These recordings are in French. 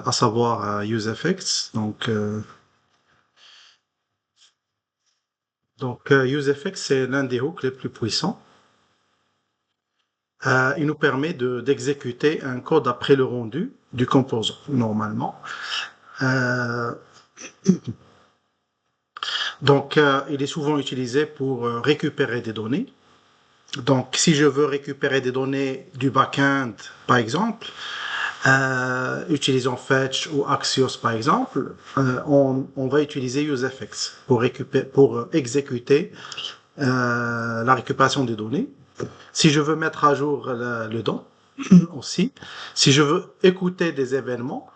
à savoir useEffects. useEffects, c'est l'un des hooks les plus puissants. Il nous permet d'exécuter un code après le rendu du composant, normalement. Il est souvent utilisé pour récupérer des données. Donc, si je veux récupérer des données du back-end, par exemple, utilisant Fetch ou Axios, par exemple, on va utiliser useEffects pour exécuter la récupération des données. Si je veux mettre à jour le DOM aussi, si je veux écouter des événements,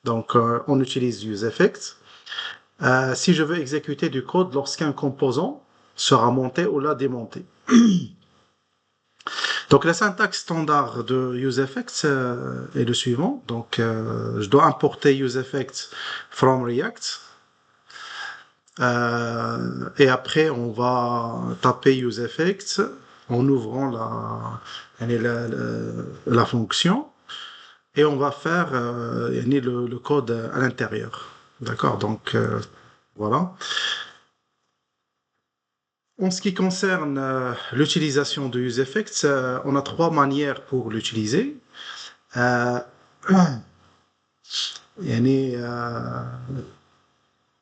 on utilise useEffects. Si je veux exécuter du code lorsqu'un composant sera monté ou là démonté. Donc la syntaxe standard de useEffects est le suivant. Je dois importer useEffects from React. Et après, on va taper useEffects en ouvrant la fonction. Et on va faire le code à l'intérieur. D'accord, voilà. En ce qui concerne l'utilisation de useEffects, on a trois manières pour l'utiliser.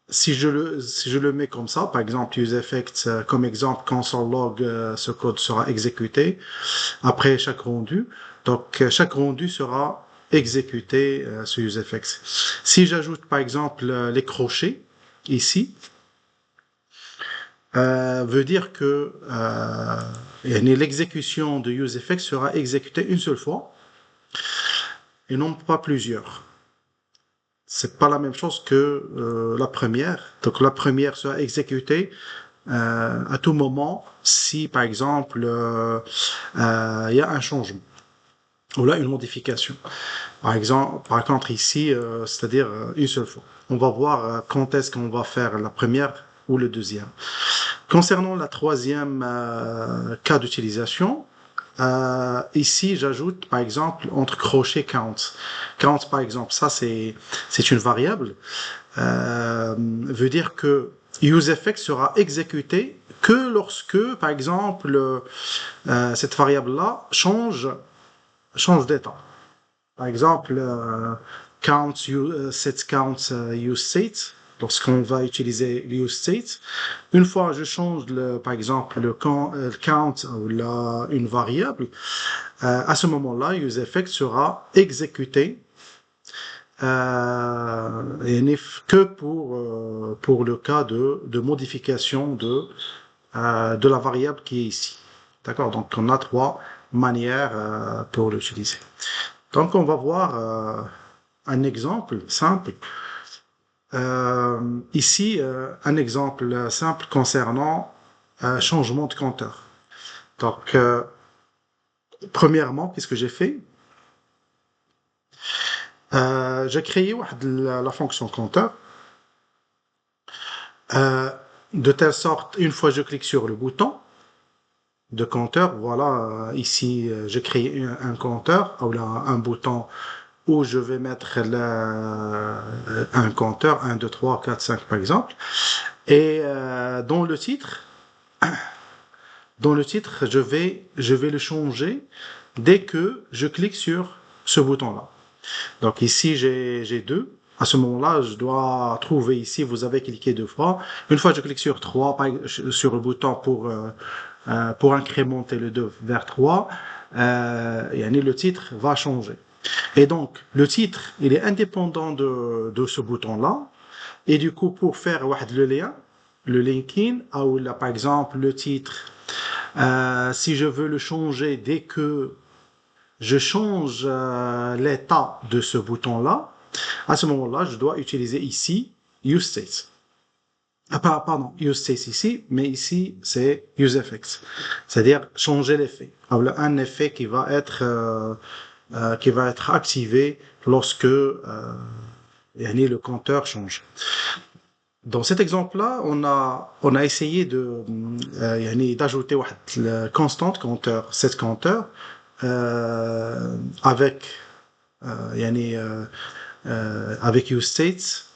Si je le mets comme ça, par exemple, useEffects, comme exemple, console log, ce code sera exécuté après chaque rendu. Chaque rendu sera exécuté sur useEffects. Si j'ajoute, par exemple, les crochets ici, veut dire que l'exécution de useEffects sera exécutée une seule fois et non pas plusieurs. C'est pas la même chose que la première. Donc la première sera exécutée à tout moment si par exemple il y a un changement ou là une modification. Par contre ici, c'est-à-dire une seule fois. On va voir quand est-ce qu'on va faire la première ou le deuxième. Concernant la troisième cas d'utilisation, ici j'ajoute par exemple entre crochets count. Count par exemple, ça c'est une variable, veut dire que useEffects sera exécuté que lorsque par exemple cette variable-là change d'état. Par exemple, set count useState. Lorsqu'on va utiliser useState, une fois je change par exemple le count ou une variable, à ce moment-là, useEffects sera exécuté que pour le cas de modification de la variable qui est ici. D'accord? Donc on a trois manières pour l'utiliser. Donc on va voir un exemple simple. Ici, un exemple simple concernant changement de compteur. Donc, premièrement, qu'est-ce que j'ai fait? J'ai créé la fonction compteur de telle sorte, une fois je clique sur le bouton de compteur, voilà, ici j'ai créé un compteur, ou là, un bouton où je vais mettre un compteur, 1, 2, 3, 4, 5 par exemple. Et dans le titre, je vais le changer dès que je clique sur ce bouton-là. Donc ici, j'ai 2. À ce moment-là, je dois trouver ici, vous avez cliqué 2 fois. Une fois, je clique sur 3, sur le bouton pour incrémenter le 2 vers 3, le titre va changer. Et donc, le titre, il est indépendant de ce bouton-là. Et du coup, pour faire le lien, le linking, ou là, par exemple, le titre, si je veux le changer dès que je change l'état de ce bouton-là, à ce moment-là, je dois utiliser ici useState. Pardon, useState ici, mais ici, c'est useEffects. C'est-à-dire changer l'effet. Un effet qui va être activé lorsque le compteur change. Dans cet exemple-là, on a essayé d'ajouter la constante compteur, cette compteur, avec avec useState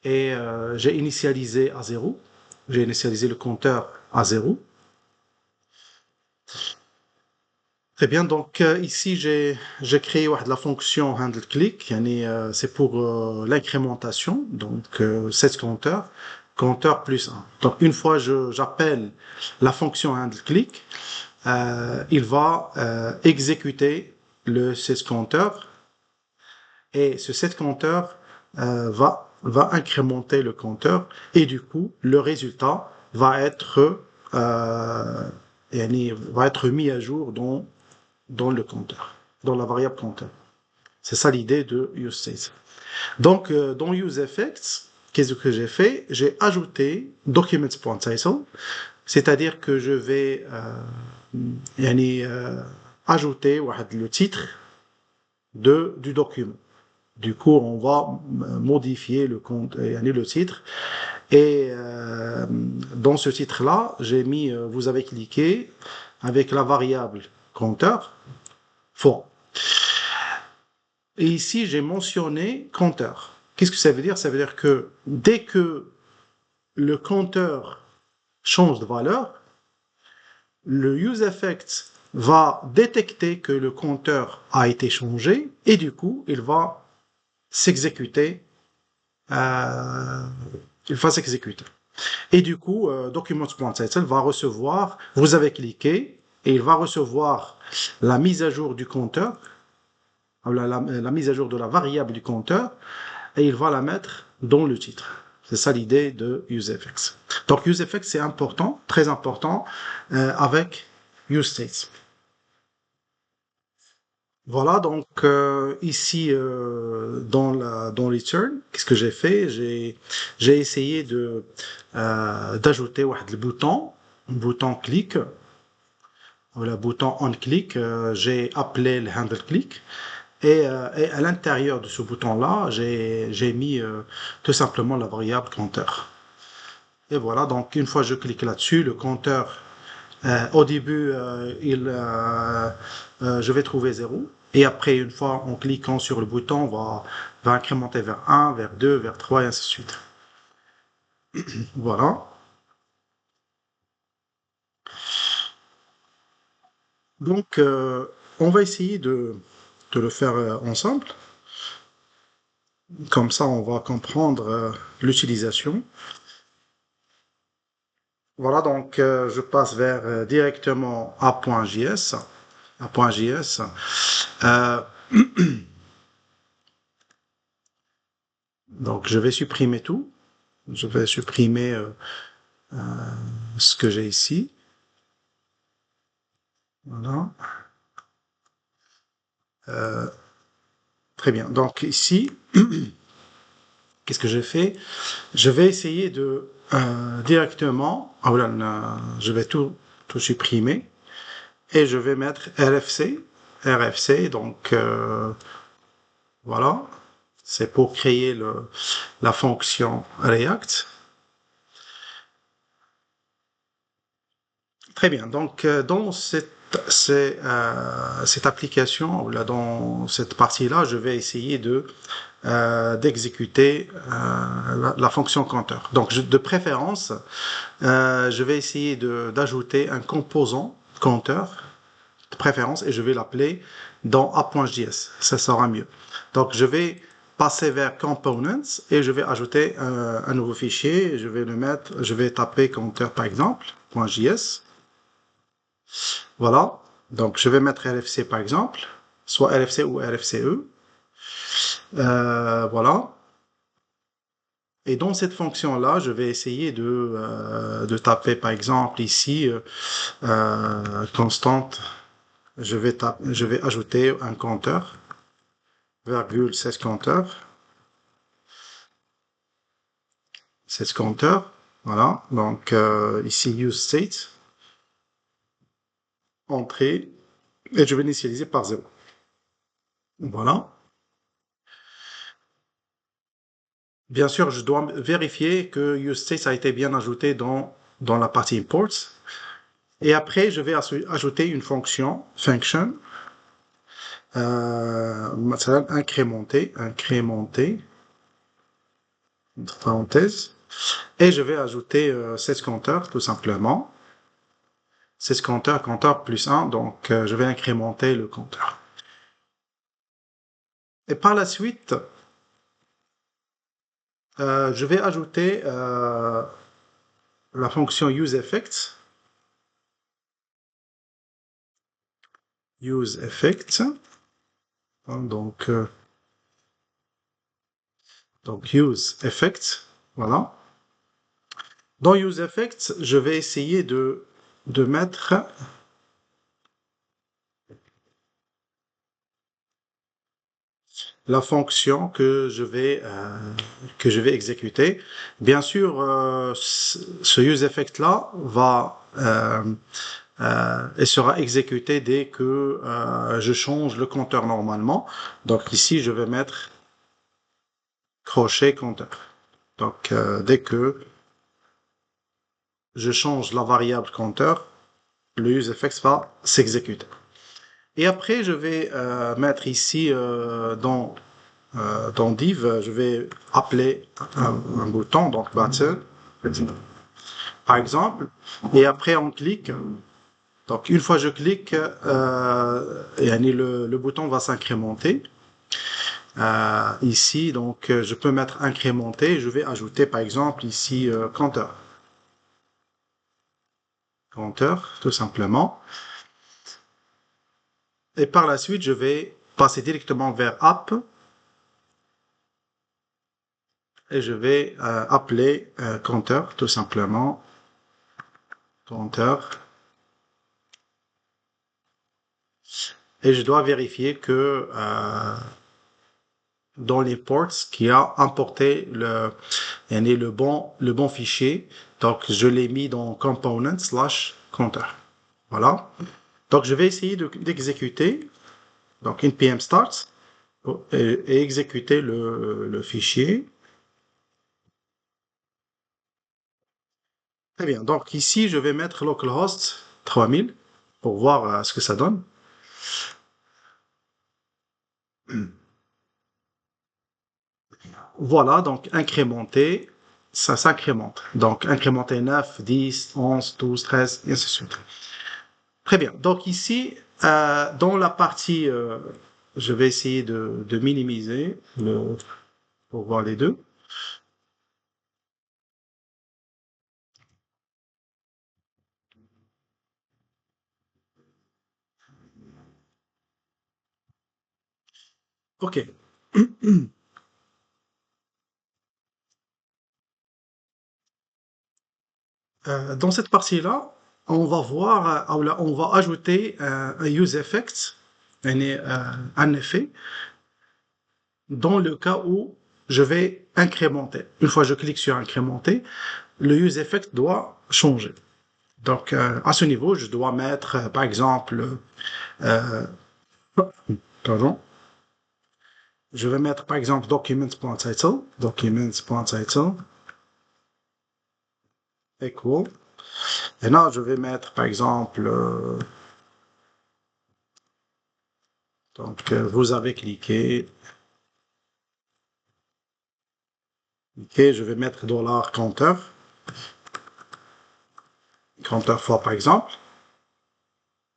et j'ai initialisé à 0. J'ai initialisé le compteur à 0. Très bien, donc ici j'ai créé la fonction handleClick, c'est pour l'incrémentation, donc set compteur, compteur plus 1. Donc une fois j'appelle la fonction handleClick, il va exécuter le set compteur et ce set compteur va incrémenter le compteur et du coup le résultat euh, va être mis à jour dans le compteur, dans la variable compteur. C'est ça l'idée de useState. Donc, dans useEffects, qu'est-ce que j'ai fait? J'ai ajouté documents.title, c'est-à-dire que je vais ajouter le titre du document. Du coup, on va modifier le titre. Et dans ce titre-là, j'ai mis, vous avez cliqué avec la variable compteur, for. Et ici, j'ai mentionné compteur. Qu'est-ce que ça veut dire? Ça veut dire que dès que le compteur change de valeur, le useEffect va détecter que le compteur a été changé et du coup, il va s'exécuter. Et du coup, documents.title va recevoir, vous avez cliqué, et il va recevoir la mise à jour du compteur, la mise à jour de la variable du compteur, et il va la mettre dans le titre. C'est ça l'idée de useEffects. Donc useEffects, c'est important, très important, avec useState. Voilà, donc ici dans Return, qu'est-ce que j'ai fait? J'ai essayé d'ajouter le bouton click, le bouton on click. J'ai appelé le handle click et à l'intérieur de ce bouton-là, j'ai mis tout simplement la variable compteur. Et voilà, donc une fois que je clique là-dessus, le compteur au début, je vais trouver 0. Et après, une fois en cliquant sur le bouton, va incrémenter vers 1, vers 2, vers 3, et ainsi de suite. Voilà. Donc, on va essayer de le faire ensemble. Comme ça, on va comprendre l'utilisation. Voilà, donc je passe vers directement A.js. A.js. Euh, donc, je vais supprimer tout. Je vais supprimer ce que j'ai ici. Voilà. Très bien. Donc ici, qu'est-ce que j'ai fait? Je vais essayer de directement, je vais tout supprimer et je vais mettre RFC. RFC, donc voilà, c'est pour créer la fonction React. Très bien. Donc, dans cette application, là, dans cette partie-là, je vais essayer d'exécuter la fonction compteur. Donc, de préférence, je vais essayer d'ajouter un composant compteur de préférence et je vais l'appeler dans app.js. Ça sera mieux. Donc, je vais passer vers components et je vais ajouter un nouveau fichier. Je vais taper compteur par exemple, .js. Voilà. Donc, je vais mettre RFC par exemple, soit RFC ou RFCE. Voilà. Et dans cette fonction-là, je vais essayer de taper par exemple ici constante. Je vais ajouter un compteur, virgule 16 compteur. 16 compteur. Voilà. Donc ici useState. Entrée. Et je vais initialiser par 0. Voilà. Bien sûr, je dois vérifier que useState a été bien ajouté dans la partie imports. Et après, je vais ajouter une fonction, function, مثلا incrémenter, entre parenthèses, et je vais ajouter 16 compteurs, tout simplement. 16 compteurs, compteur plus 1, donc je vais incrémenter le compteur. Et par la suite, je vais ajouter la fonction useEffects. useEffects. Donc, useEffects, voilà. Dans useEffects, je vais essayer de mettre la fonction que je vais exécuter. Bien sûr, ce useEffect là va et sera exécuté dès que je change le compteur normalement. Donc ici, je vais mettre crochet compteur. Donc dès que je change la variable compteur, le useEffect va s'exécuter. Et après, je vais mettre ici dans div, je vais appeler un bouton, donc button, par exemple, et après on clique. Donc une fois je clique, le bouton va s'incrémenter. Ici, donc je peux mettre incrémenter, je vais ajouter par exemple ici compteur. Compteur, tout simplement. Et par la suite, je vais passer directement vers app. Et je vais appeler compteur, tout simplement. Compteur. Et je dois vérifier que dans les ports qui a importé le bon fichier. Donc, je l'ai mis dans component/compteur. Voilà. Donc, je vais essayer d'exécuter. Donc, npm start et exécuter le fichier. Très bien. Donc, ici, je vais mettre localhost 3000 pour voir ce que ça donne. Voilà, donc incrémenter, ça s'incrémente. Donc incrémenter 9, 10, 11, 12, 13, et ainsi de suite. Très bien. Donc ici, dans la partie, je vais essayer de minimiser pour voir les deux. OK. Dans cette partie-là, on va voir, on va ajouter un useEffect, un effet, dans le cas où je vais incrémenter. Une fois que je clique sur incrémenter, le useEffect doit changer. Donc, à ce niveau, je dois mettre, par exemple, pardon, je vais mettre, par exemple, documents.title, equal. Et là, je vais mettre, par exemple, donc, vous avez cliqué. OK, je vais mettre $compteur. Compteur fois, par exemple.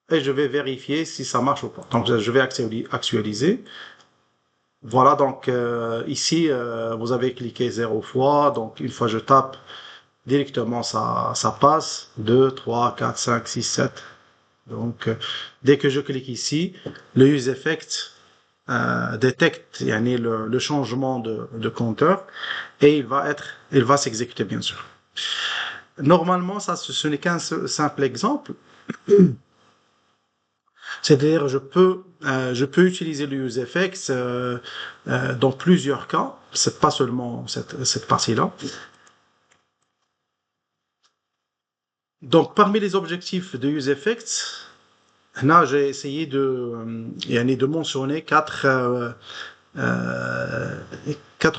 Et je vais vérifier si ça marche ou pas. Donc, je vais actualiser. Voilà, donc ici, vous avez cliqué 0 fois. Donc, une fois je tape, directement, ça passe. 2, 3, 4, 5, 6, 7. Donc, dès que je clique ici, le useEffect détecte le changement de compteur et il va s'exécuter, bien sûr. Normalement, ça, ce n'est qu'un simple exemple. C'est-à-dire, je peux utiliser le useEffects dans plusieurs cas. C'est pas seulement cette partie-là. Donc, parmi les objectifs de useEffects, là, j'ai essayé de mentionner quatre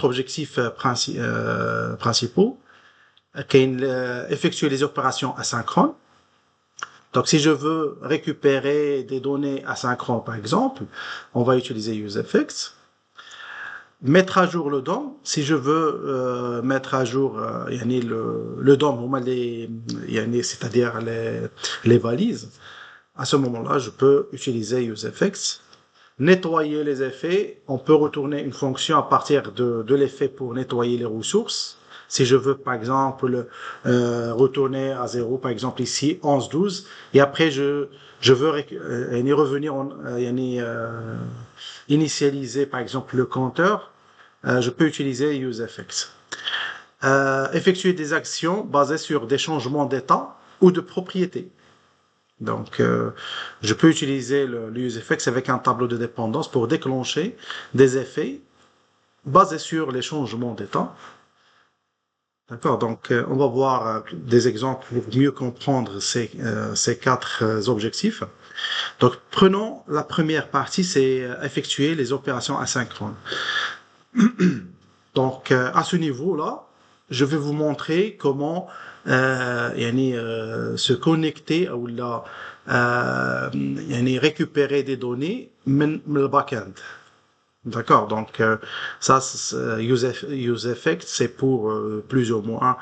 objectifs principaux. Effectuer les opérations asynchrones. Donc, si je veux récupérer des données asynchrones, par exemple, on va utiliser useEffects. Mettre à jour le DOM, si je veux mettre à jour yani le DOM, c'est-à-dire les valises, à ce moment-là, je peux utiliser useEffects. Nettoyer les effets, on peut retourner une fonction à partir de l'effet pour nettoyer les ressources. Si je veux, par exemple, retourner à 0, par exemple ici, 11, 12, et après je veux revenir, initialiser, par exemple, le compteur, je peux utiliser useEffects. Effectuer des actions basées sur des changements d'état ou de propriété. Donc, je peux utiliser le useEffects avec un tableau de dépendance pour déclencher des effets basés sur les changements d'état. D'accord, donc on va voir des exemples pour mieux comprendre ces quatre objectifs. Donc, prenons la première partie, c'est effectuer les opérations asynchrones. Donc, à ce niveau-là, je vais vous montrer comment se connecter ou récupérer des données من le back-end. D'accord, donc ça, useEffects, c'est pour plus ou moins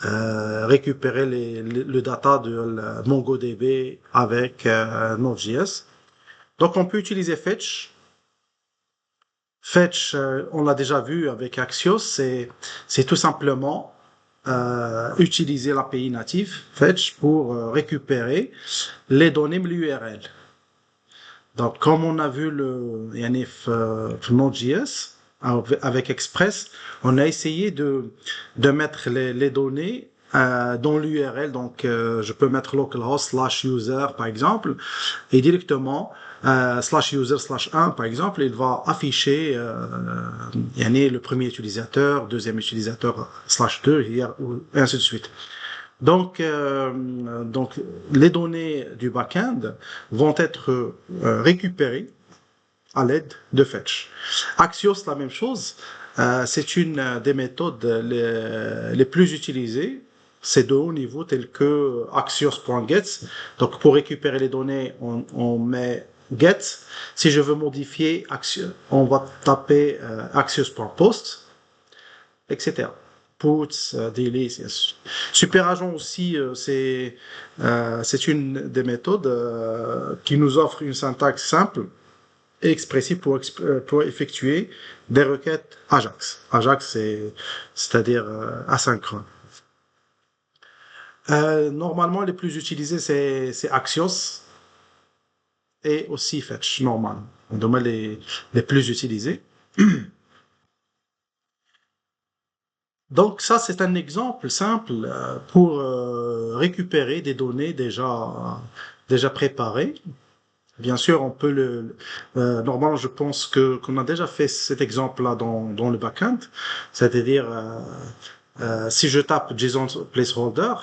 récupérer le data de MongoDB avec Node.js. Donc, on peut utiliser Fetch. Fetch, on l'a déjà vu avec Axios, c'est tout simplement utiliser l'API native Fetch pour récupérer les données de l'URL. Donc, comme on a vu le Yanif Node.js avec Express, on a essayé de mettre les données dans l'URL. Donc, je peux mettre localhost /user par exemple, et directement /user /1 par exemple, il va afficher le premier utilisateur, deuxième utilisateur /2 et ainsi de suite. Donc, les données du back-end vont être récupérées à l'aide de Fetch. Axios, la même chose. C'est une des méthodes les plus utilisées. C'est de haut niveau, tel que axios.get. Donc, pour récupérer les données, on met get. Si je veux modifier, on va taper axios.post, etc. Puts, delete, SuperAgent aussi, c'est une des méthodes qui nous offre une syntaxe simple et expressive pour effectuer des requêtes Ajax. Ajax, c'est-à-dire asynchrone. Normalement, les plus utilisés, c'est Axios et aussi Fetch, normalement. Donc, les plus utilisés. Donc ça, c'est un exemple simple pour récupérer des données déjà préparées. Bien sûr, on peut normalement, je pense qu'on a déjà fait cet exemple-là dans le backend, c'est-à-dire si je tape JSON placeholder,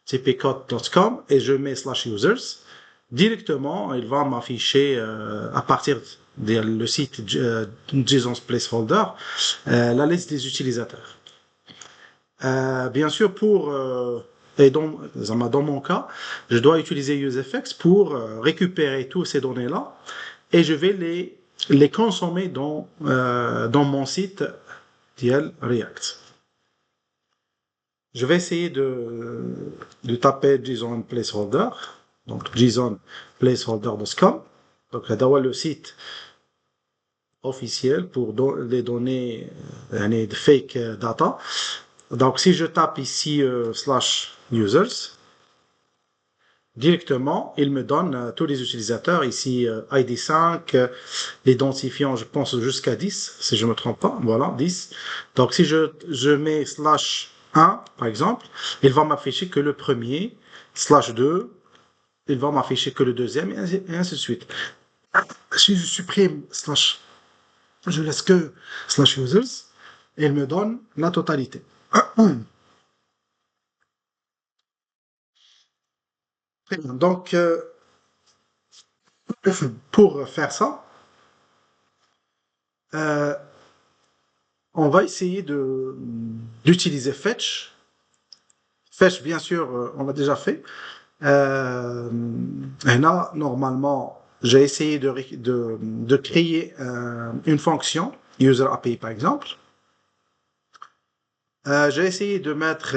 cpcode.com et je mets /users, directement, il va m'afficher à partir le site JSON placeholder la liste des utilisateurs. Bien sûr, dans mon cas, je dois utiliser useEffects pour récupérer tous ces données-là et je vais les consommer dans mon site DL React. Je vais essayer de taper JSON placeholder, donc JSON placeholder.com. Donc là, d'avoir le site officiel pour les données de fake data. Donc si je tape ici /users, directement, il me donne tous les utilisateurs. Ici, ID 5, l'identifiant, je pense jusqu'à 10, si je ne me trompe pas. Voilà, 10. Donc, si je mets /1, par exemple, il va m'afficher que le premier, /2, il va m'afficher que le deuxième, et ainsi de suite. Si je supprime je laisse que /users, il me donne la totalité. Très bien. Donc, pour faire ça, on va essayer d'utiliser Fetch. Fetch, bien sûr, on l'a déjà fait. Euh, et là, normalement, j'ai essayé de créer une fonction, user API par exemple. J'ai essayé de mettre,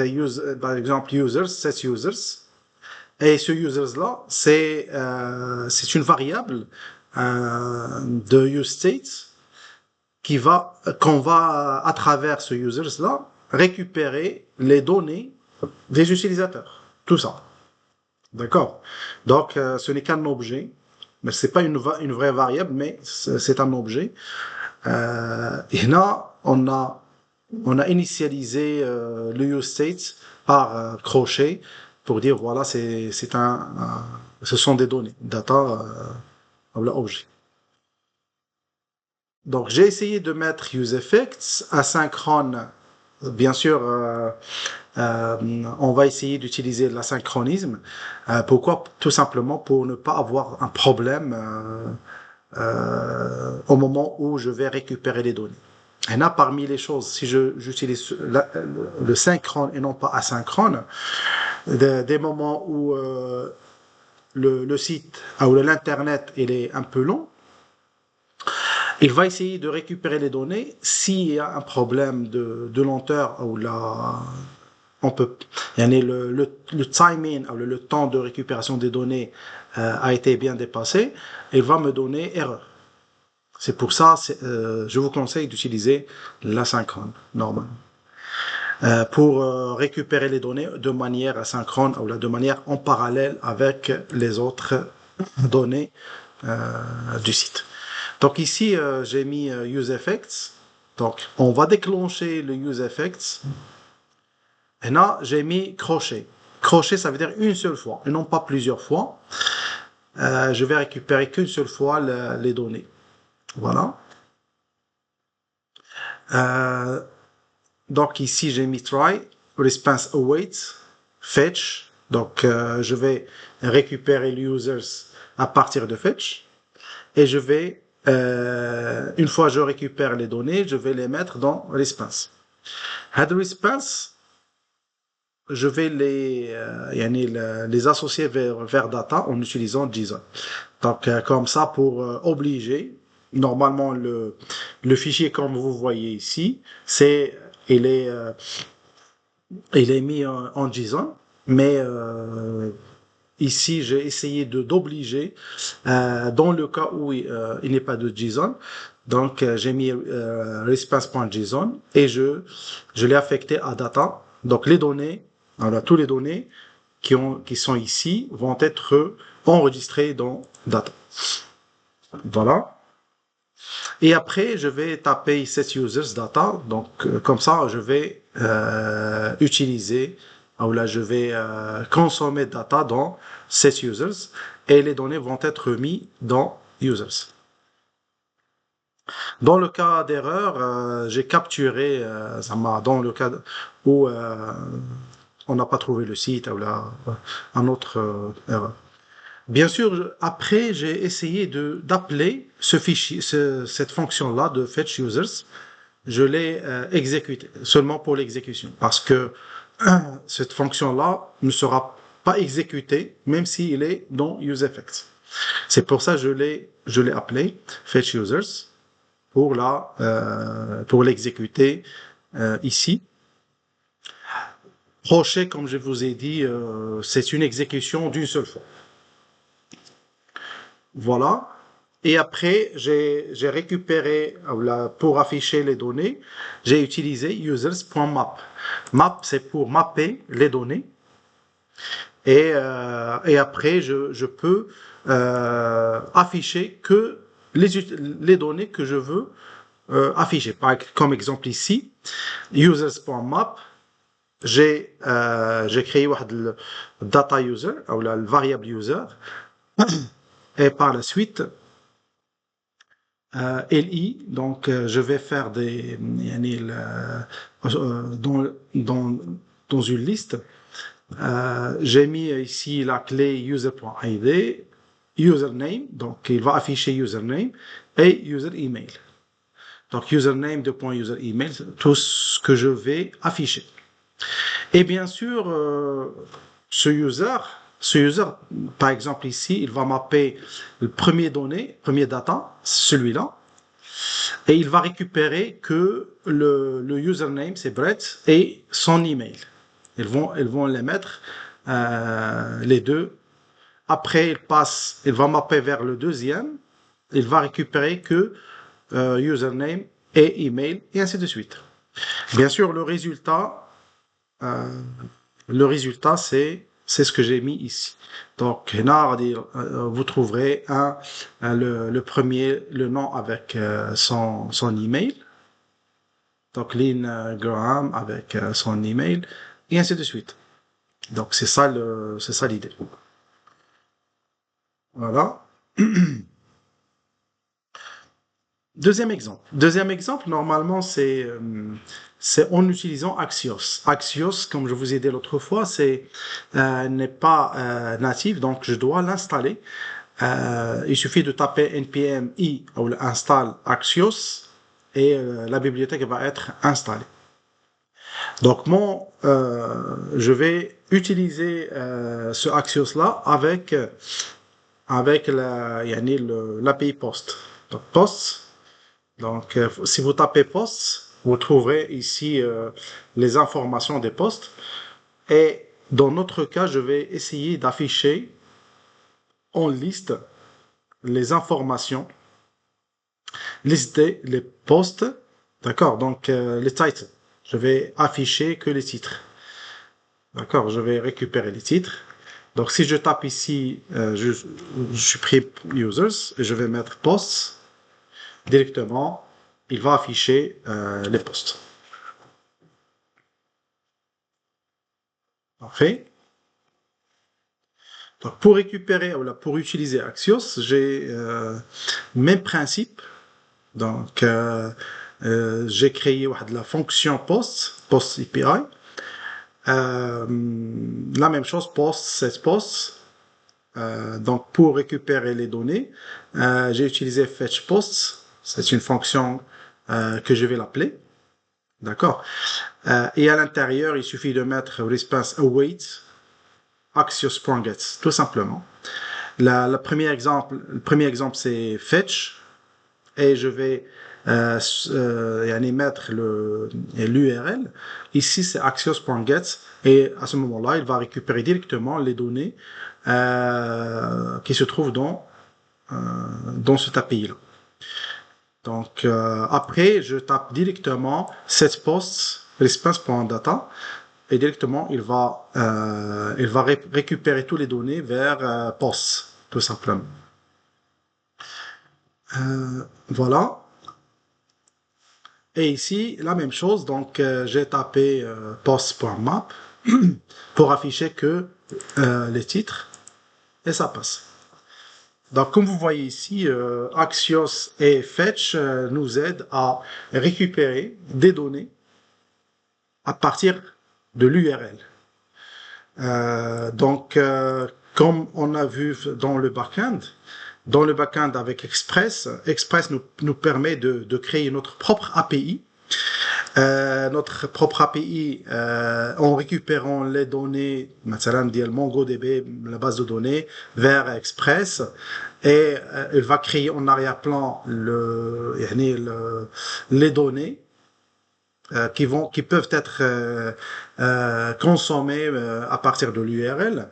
par exemple, users, set users. Et ce users-là, c'est une variable de useState qu'on va, à travers ce users-là, récupérer les données des utilisateurs. Tout ça. D'accord? Donc, ce n'est qu'un objet, mais c'est pas une vraie variable, mais c'est un objet. Et là, on a initialisé le useState par crochet pour dire voilà, ce sont des données, data, objet. Donc, j'ai essayé de mettre useEffects asynchrone. Bien sûr, on va essayer d'utiliser l'asynchronisme. Pourquoi? Tout simplement pour ne pas avoir un problème au moment où je vais récupérer les données. Et là, parmi les choses, si j'utilise le synchrone et non pas asynchrone, des moments où le site ou l'internet il est un peu long, il va essayer de récupérer les données. S'il y a un problème de lenteur ou on peut, le timing, le temps de récupération des données a été bien dépassé, il va me donner erreur. C'est pour ça, je vous conseille d'utiliser l'asynchrone, normalement. Pour récupérer les données de manière asynchrone ou de manière en parallèle avec les autres données du site. Donc ici, j'ai mis useEffects. Donc, on va déclencher le useEffects. Et là, j'ai mis crochet. Crochet, ça veut dire une seule fois, et non pas plusieurs fois. Je vais récupérer qu'une seule fois les données. Voilà. Euh, donc ici, j'ai mis try, response await, fetch. Donc, je vais récupérer les users à partir de fetch. Et je vais, une fois que je récupère les données, je vais les mettre dans response. Head response, je vais les associer vers data en utilisant JSON. Donc, comme ça, pour obliger, normalement, le fichier, comme vous voyez ici, il est, euh, il est mis en JSON, mais ici, j'ai essayé d'obliger, dans le cas où il n'y a pas de JSON, donc j'ai mis response.json et je l'ai affecté à data. Donc les données, voilà, tous les données qui sont ici vont être enregistrées dans data. Voilà. Et après, je vais taper set users data. Donc, comme ça, je vais utiliser, ou là, je vais consommer data dans set users et les données vont être mises dans users. Dans le cas d'erreur, j'ai capturé, dans le cas où on n'a pas trouvé le site, ou là, un autre erreur. Bien sûr, après, j'ai essayé d'appeler ce fichier, cette fonction-là de fetch users. Je l'ai exécutée seulement pour l'exécution parce que cette fonction-là ne sera pas exécutée même s'il est dans useEffects. C'est pour ça que je l'ai appelé fetch users pour l'exécuter ici. Crochet, comme je vous ai dit, c'est une exécution d'une seule fois. Voilà. Et après, j'ai récupéré, pour afficher les données, j'ai utilisé users.map. Map, c'est pour mapper les données. Et après, je peux afficher que les données que je veux afficher. Comme exemple ici, users.map, j'ai créé le data user, ou la variable user, et par la suite, LI, donc je vais faire dans une liste. J'ai mis ici la clé user.id, username, donc il va afficher username et user email. Donc username de point user email, tout ce que je vais afficher. Et bien sûr, ce user, Ce user, par exemple ici, il va mapper le premier donné, premier data, celui-là, et il va récupérer que le username, c'est Brett, et son email. Ils vont les mettre, les deux. Après, il va mapper vers le deuxième. Il va récupérer que username et email, et ainsi de suite. Bien sûr, euh, le résultat, c'est ce que j'ai mis ici. Donc, vous trouverez le premier, le nom avec son email. Donc, Lynn Graham avec son email, et ainsi de suite. Donc, c'est ça l'idée. Voilà. Deuxième exemple. Deuxième exemple, normalement, c'est en utilisant Axios. Axios, comme je vous ai dit l'autre fois, n'est pas natif, donc je dois l'installer. Il suffit de taper npm i ou install Axios et la bibliothèque va être installée. Donc je vais utiliser ce Axios-là avec l'API POST. Donc POST. Donc, si vous tapez posts, vous trouverez ici les informations des posts. Et dans notre cas, je vais essayer d'afficher en liste les informations, lister les posts. D'accord? Donc, les titres. Je vais afficher que les titres. D'accord? Je vais récupérer les titres. Donc, si je tape ici, je supprime users et je vais mettre posts directement. Il va afficher les posts. Parfait. Donc, pour récupérer ou pour utiliser Axios, j'ai même principe. Donc, j'ai créé la fonction post API. La même chose, set post. Donc, pour récupérer les données, j'ai utilisé fetch posts. C'est une fonction que je vais l'appeler. D'accord. Et à l'intérieur, il suffit de mettre response await Axios.get, tout simplement. Le premier exemple, c'est fetch, et je vais mettre l'URL. Ici, c'est axios.get, et à ce moment-là, il va récupérer directement les données qui se trouvent dans cet API-là. Donc, après, je tape directement set post response.data, et directement, il va récupérer toutes les données vers POS, tout simplement. Voilà. Et ici, la même chose. Donc, j'ai tapé POS.map pour afficher que les titres, et ça passe. Donc, comme vous voyez ici, Axios et Fetch nous aident à récupérer des données à partir de l'URL. Donc, comme on a vu dans le backend avec Express, Express nous permet de créer notre propre API. Notre propre API en récupérant les données, مثلا ديال MongoDB, la base de données, vers Express, et il va créer en arrière-plan les données qui peuvent être consommées à partir de l'URL.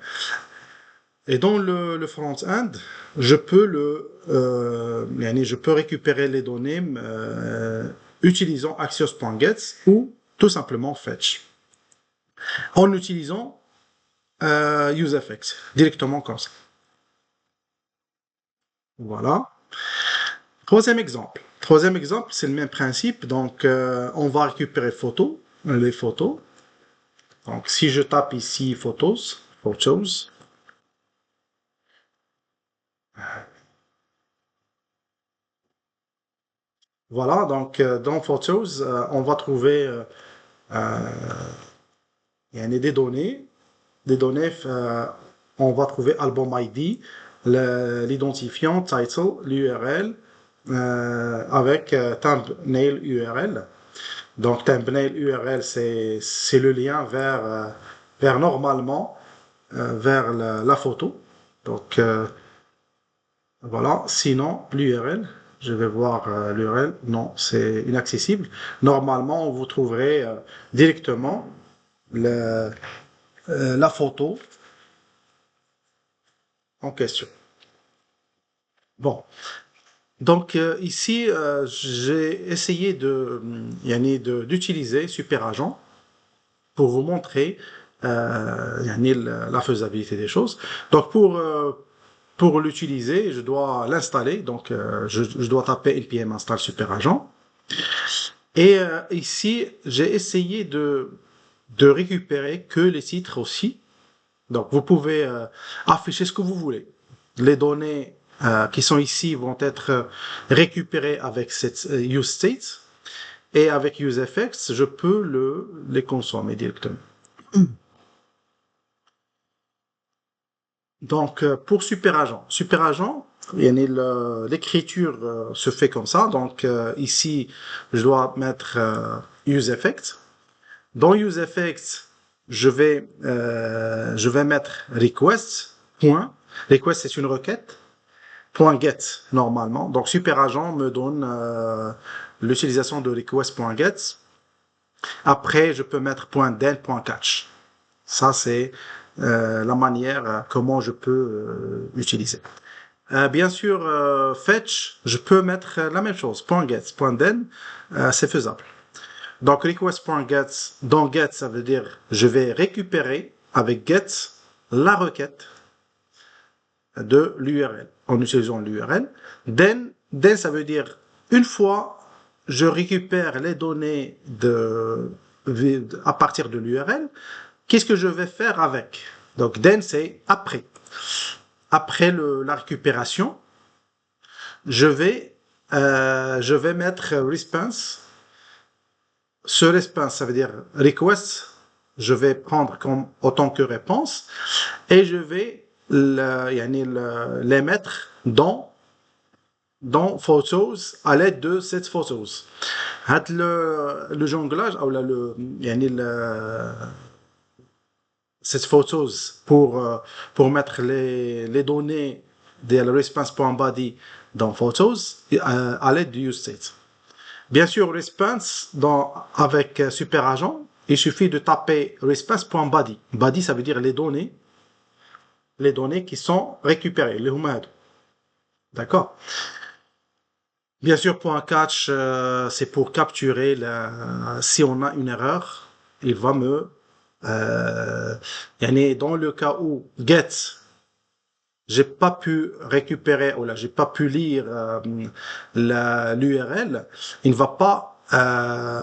Et dans le front-end, je peux récupérer les données utilisant axios.get ou tout simplement fetch en utilisant useEffects directement comme ça. Voilà. Troisième exemple, c'est le même principe. Donc, on va récupérer les photos. Donc, si je tape ici photos. Voilà, donc dans Photos, on va trouver il y a des données. On va trouver album ID, l'identifiant, title, l'URL, avec thumbnail URL. Donc thumbnail URL, c'est le lien vers normalement vers la photo. Donc, voilà. Sinon, l'URL, je vais voir l'URL. Non, c'est inaccessible. Normalement, vous trouverez directement la photo en question. Bon. Donc, ici, j'ai essayé d'utiliser SuperAgent pour vous montrer la faisabilité des choses. Donc, pour l'utiliser, je dois l'installer. Donc, je dois taper npm install SuperAgent. Et ici, j'ai essayé de récupérer que les titres aussi. Donc, vous pouvez afficher ce que vous voulez. Les données qui sont ici vont être récupérées avec cette useState. Et avec useEffects, je peux les consommer directement. Donc, pour SuperAgent, l'écriture se fait comme ça. Donc, ici, je dois mettre useEffects. Dans useEffects, je vais mettre request, point. Request, c'est une requête. Point .get, normalement. Donc, SuperAgent me donne l'utilisation de request.get. Après, je peux mettre .den, .catch. Ça, c'est la manière comment je peux utiliser. Bien sûr, fetch, je peux mettre la même chose. .get, .den, c'est faisable. Donc, request.get, dans get, ça veut dire je vais récupérer avec get la requête de l'URL en utilisant l'URL. Then, ça veut dire une fois je récupère les données à partir de l'URL, qu'est-ce que je vais faire avec? Donc, then, c'est après. Après la récupération, je vais mettre response. Ce response, ça veut dire request, je vais prendre comme autant que réponse et je vais les mettre dans Photos à l'aide de cette Photos. Le jonglage, ou cette Photos pour mettre les données de la response.body dans Photos à l'aide du useState. Bien sûr, response avec SuperAgent, il suffit de taper response.body. Body, ça veut dire les données qui sont récupérées, les humains. D'accord? Bien sûr, .catch, c'est pour capturer si on a une erreur, il va dans le cas où get, j'ai pas pu récupérer ou là j'ai pas pu lire l'URL, il ne va pas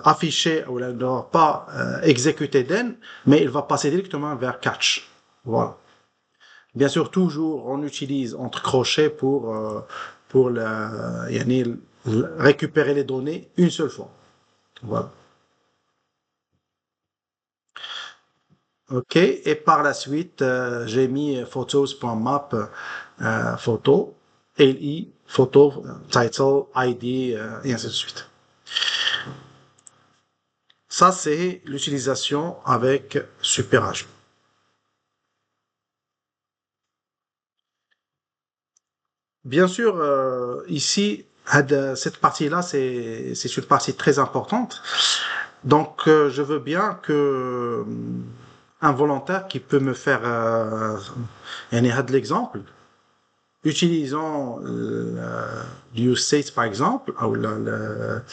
afficher ou là, il ne va pas exécuter den, mais il va passer directement vers catch. Voilà. Bien sûr, toujours on utilise entre crochets pour récupérer les données une seule fois. Voilà. OK. Et par la suite, j'ai mis photos.map photo, LI, photo, title, ID, et ainsi de suite. Ça, c'est l'utilisation avec SuperAgent. Bien sûr, ici, cette partie-là, c'est une partie très importante. Donc, je veux bien que un volontaire qui peut me faire l'exemple, utilisant l'UseState par exemple, ou le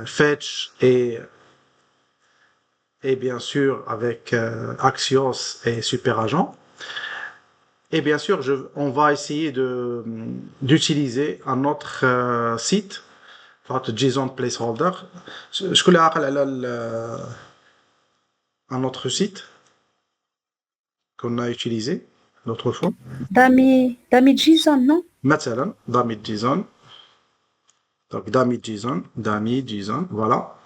fetch et bien sûr avec Axios et SuperAgent. Et bien sûr, on va essayer d'utiliser un autre site, JSON placeholder. Je connais un autre site qu'on a utilisé l'autre fois. Dami JSON, non? مثلا dummy JSON. Donc dummy JSON, voilà.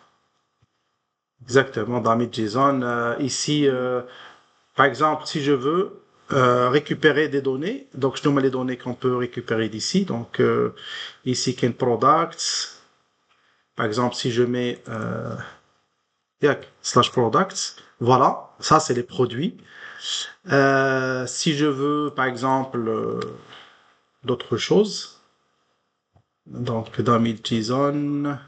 Exactement, dummy JSON. Ici, par exemple, si je veux récupérer des données, donc je nomme les données qu'on peut récupérer d'ici. Donc ici, Ken Products. Par exemple, si je mets slash products. Voilà, ça c'est les produits. Si je veux, par exemple, d'autres choses, donc dummy JSON,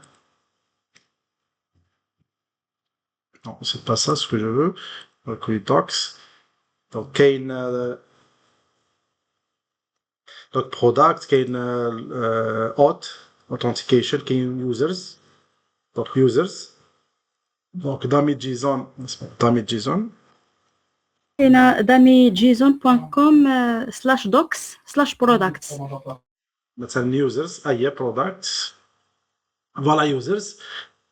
non, c'est pas ça ce que je veux. Donc, docs, donc donc product, authentication, users, donc users, donc dummy JSON. هنا damijson.com /docs/products. مثلا users, products. Voilà users.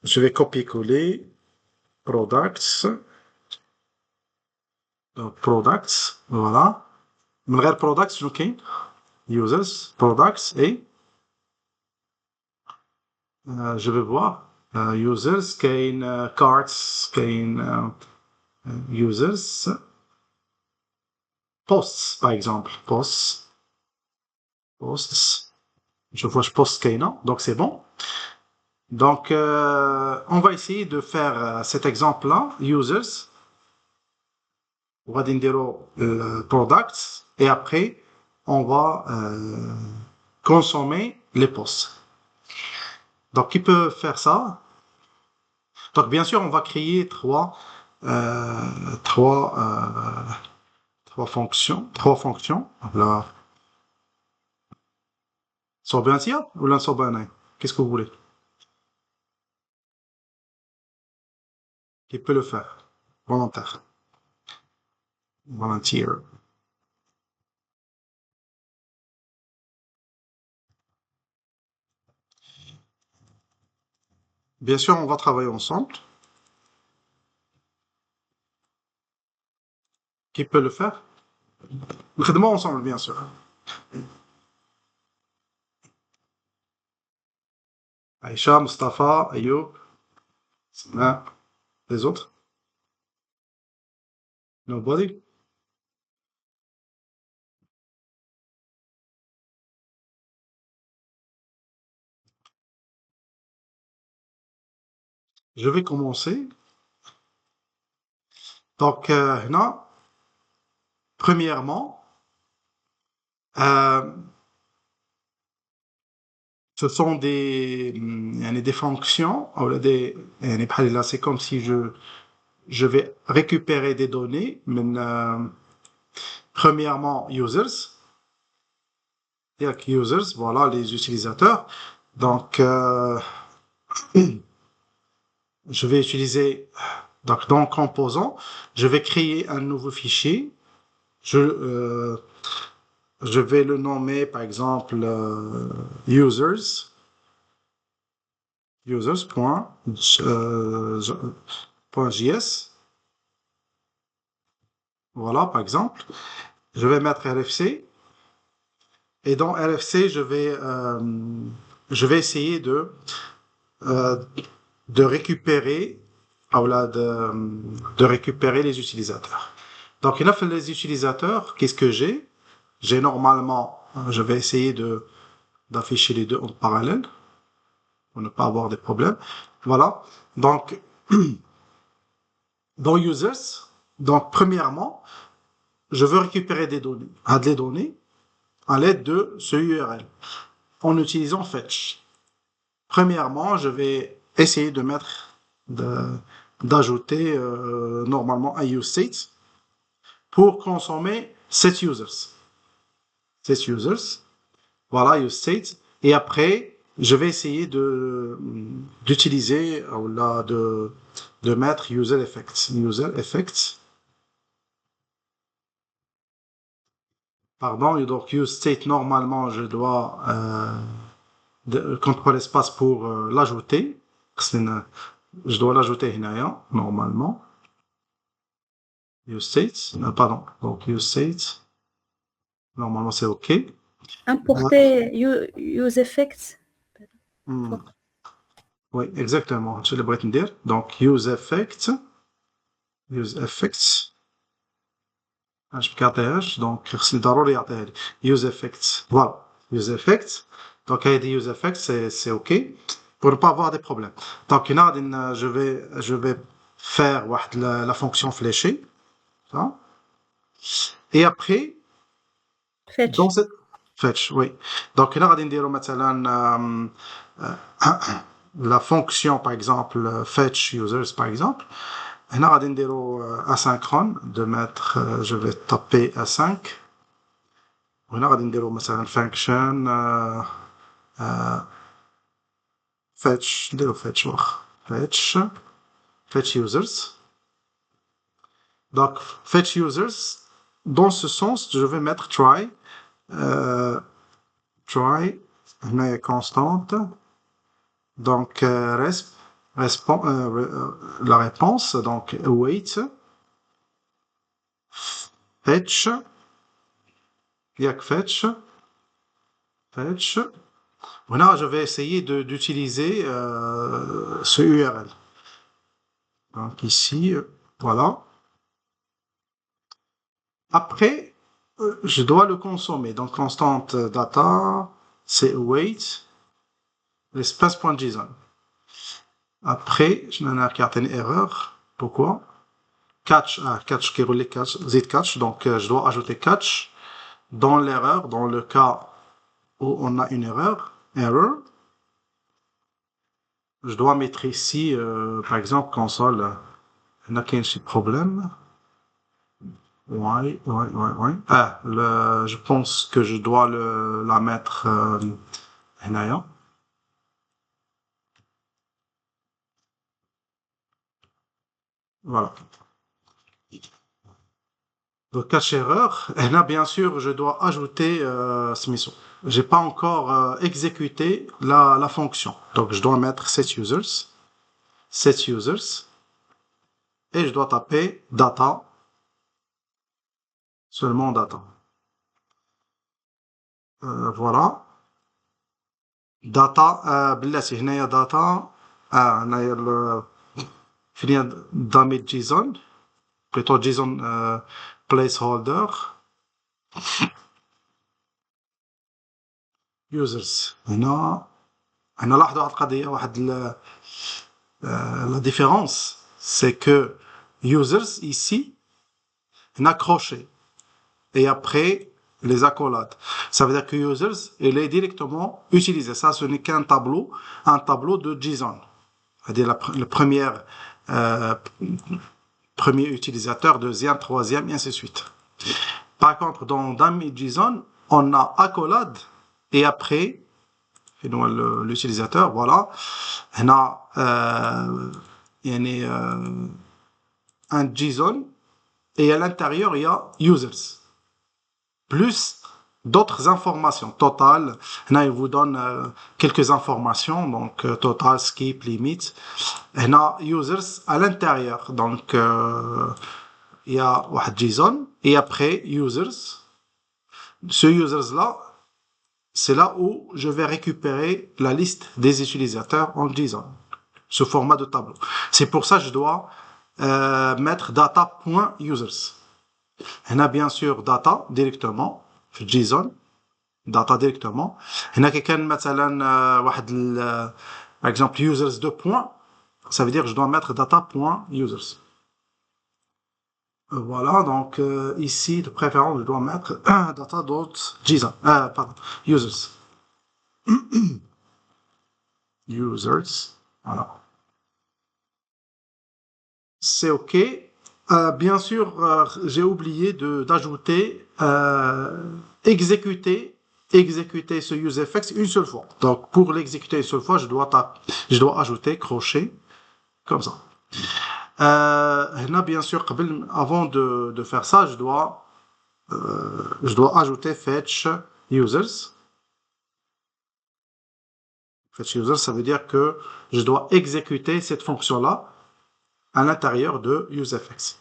Je vais copier-coller products. Donc products, voilà. من غير products شنو كاين؟ users, products et je vais voir users كاين cards كاين users posts par exemple posts je vois post كاينه donc c'est bon. Donc on va essayer de faire cet exemple là users وغادي نديرو products et après on va consommer les posts. Donc qui peut faire ça? Donc bien sûr on va créer trois fonctions. Voilà. Sorbentia ou la Sorbenai? Qu'est-ce que vous voulez? Qui peut le faire? Volontaire. Volunteer. Bien sûr, on va travailler ensemble. Qui peut le faire? Nous ensemble, bien sûr. Aïcha, Mustafa, Ayoub, Sana, les autres? Nobody? Je vais commencer. Donc, là, premièrement, ce sont des fonctions, là, c'est comme si je vais récupérer des données, mais premièrement, users, voilà, les utilisateurs. Donc, je vais utiliser, donc dans composant, je vais créer un nouveau fichier. Je vais le nommer, par exemple, users.js. Voilà, par exemple. Je vais mettre RFC. Et dans RFC, je vais essayer de récupérer, voilà, de récupérer les utilisateurs. Donc, il y a les utilisateurs. Qu'est-ce que j'ai? J'ai normalement, je vais essayer d'afficher les deux en parallèle pour ne pas avoir des problèmes. Voilà. Donc, dans users, donc premièrement, je veux récupérer des données, des données à l'aide de ce URL en utilisant fetch. Premièrement, je vais essayer de d'ajouter normalement un useState pour consommer cet users. Voilà, useState. Et après, je vais essayer d'utiliser là de mettre user effects. Pardon, et donc useState, normalement, je dois contrôle espace pour l'ajouter. Je dois l'ajouter normalement. useState, pardon, donc useState, normalement c'est OK. Importer useEffects. Oui, exactement. Je vais dire. Donc, useEffects. Je peux garder. Donc, c'est ضروري يعطيها لي. useEffects. Voilà. useEffects. Donc, il y a des useEffects, c'est OK. Pour ne pas avoir des problèmes. Donc, je vais faire la fonction fléchée, ça. Et après, Fetch. dans cette fetch, oui. Donc là, غادي نديرو مثلا la fonction par exemple fetch users par exemple. هنا غادي نديرو asynchrone de mettre je vais taper A5. وهنا غادي نديرو مثلا function fetch نديرو fetch واخا fetch users. Donc fetch users, dans ce sens je vais mettre try هنا est constante. Donc la réponse, donc await, fetch, fetch. Voilà, je vais essayer d'utiliser ce URL. Donc ici, voilà. Après, je dois le consommer. Donc constante data, c'est await, l'espace.json. Après, je n'ai une erreur. Pourquoi? Catch, catch qui roule catch, zip catch. Donc je dois ajouter catch dans l'erreur, dans le cas où on a une erreur. Je dois mettre ici, par exemple, console. Il n'y a qu'un problème. Ouais. Je pense que je dois la mettre هنايا. Voilà. Donc, cache erreur. Et là, bien sûr, je dois ajouter ce mission. J'ai pas encore exécuté la fonction. Donc, je dois mettre set users. Et je dois taper data. Seulement data. Voilà. Data. بلاتي هنايا data. هنايا فين damage JSON. Plutôt JSON placeholder. users. هنا لاحظوا واحد القضية la différence, c'est que users ici, on a crochet. Et après, les accolades. Ça veut dire que users, il est directement utilisé. Ça, ce n'est qu'un tableau, de JSON. C'est-à-dire le premier utilisateur, deuxième, troisième, et ainsi de suite. Par contre, dans dummy JSON, on a accolade, et après, l'utilisateur, voilà, on a un JSON, et à l'intérieur, il y a users. Plus d'autres informations. Total, là, il vous donne quelques informations, donc total, skip, limit. Et là, users à l'intérieur. Donc, il y a JSON, et après, users. Ce users-là, c'est là où je vais récupérer la liste des utilisateurs en JSON, sous format de tableau. C'est pour ça que je dois mettre data.users. On a bien sûr data directement, JSON, data directement. On a quelqu'un, par exemple, users de points, ça veut dire que je dois mettre data.users. Voilà, donc ici, de préférence, je dois mettre data.json, pardon, users. Users, voilà. C'est OK. Bien sûr, j'ai oublié d'ajouter exécuter ce useFX une seule fois. Donc, pour l'exécuter une seule fois, je dois ajouter crochet comme ça. Là, bien sûr, avant de faire ça, je dois ajouter fetch users. Fetch users, ça veut dire que je dois exécuter cette fonction-là à l'intérieur de useFX.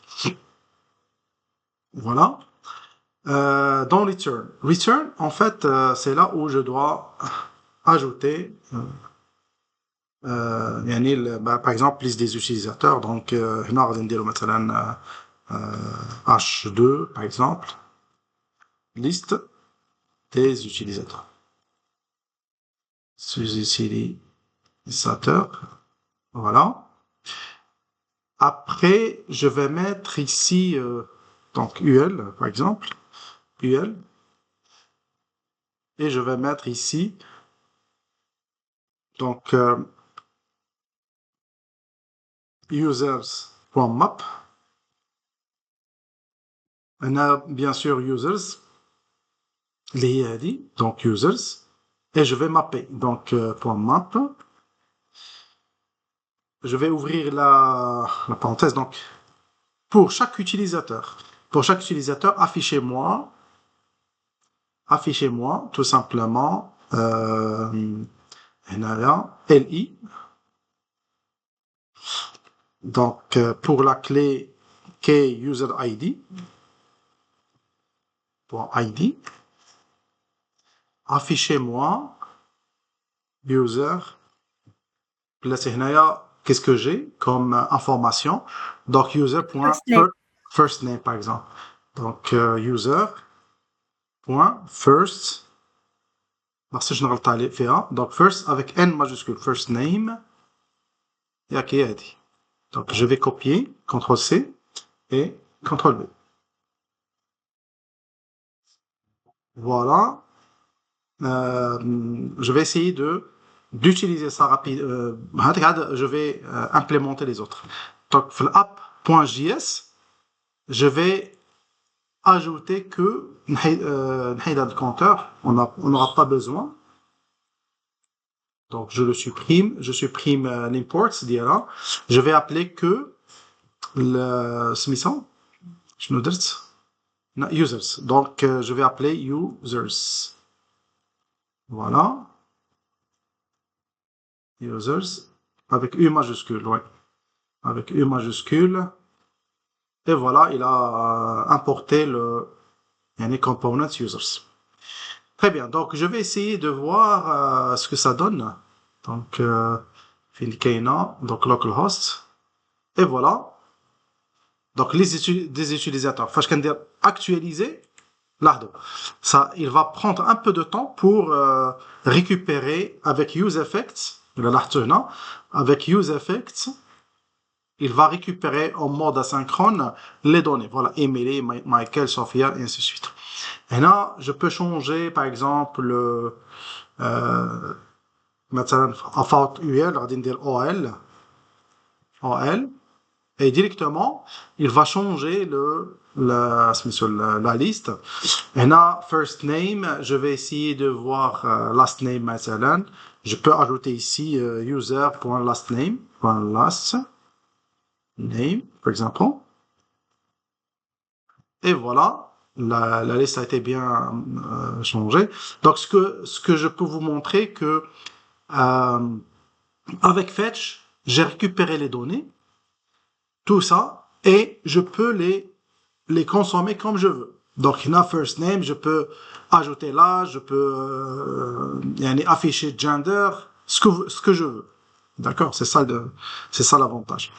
Voilà. Dans return, en fait, c'est là où je dois ajouter par exemple liste des utilisateurs. Donc هنا غادي نديرو مثلا h2 par exemple, liste des utilisateurs. Utilisateurs, voilà. Après Après, je vais mettre ici, donc UL, par exemple, UL, et je vais mettre ici, donc users.map. On a bien sûr users, les ID, donc users, et je vais mapper, donc .map. Je vais ouvrir la parenthèse, donc pour chaque utilisateur, affichez-moi tout simplement LI. Donc pour la clé key user ID, .id, affichez-moi user. Placez هنايا qu'est-ce que j'ai comme information. Donc First name. user.first name par exemple. Donc user.first. Merci je n'arrête pas فيها. Donc first avec N majuscule, first name. Et OK, dit. Donc je vais copier, CTRL C et CTRL V. Voilà. Je vais essayer d'utiliser ça rapide. Je vais implémenter les autres. Donc, l'app.js, je vais ajouter que le compteur, on n'aura pas besoin. Donc, je supprime l'import, c'est-à-dire je vais appeler que le users. Donc, je vais appeler users. Voilà. Users avec U majuscule, ouais. Avec U majuscule. Et voilà, il a importé les components users. Très bien, donc je vais essayer de voir ce que ça donne. Donc, Filkena, donc localhost. Et voilà. Donc, des utilisateurs. Enfin, je peux dire actualiser l'ardo. Ça, il va prendre un peu de temps pour récupérer avec useEffects, avec useEffects, il va récupérer en mode asynchrone les données. Voilà, Emily, Michael, Sophia, et ainsi de suite. Et là, je peux changer, par exemple, مثلا affaut UL, غادي ندير OL, et directement, il va changer la liste. Et là, first name, je vais essayer de voir last name, مثلا. Je peux ajouter ici user.lastname, .last name, par exemple. Et voilà, la liste a été bien changée. Donc, ce que je peux vous montrer que avec Fetch, j'ai récupéré les données, tout ça, et je peux les consommer comme je veux. Donc, il y a first name, je peux ajouter l'âge, je peux afficher gender, ce que je veux. D'accord, c'est ça l'avantage.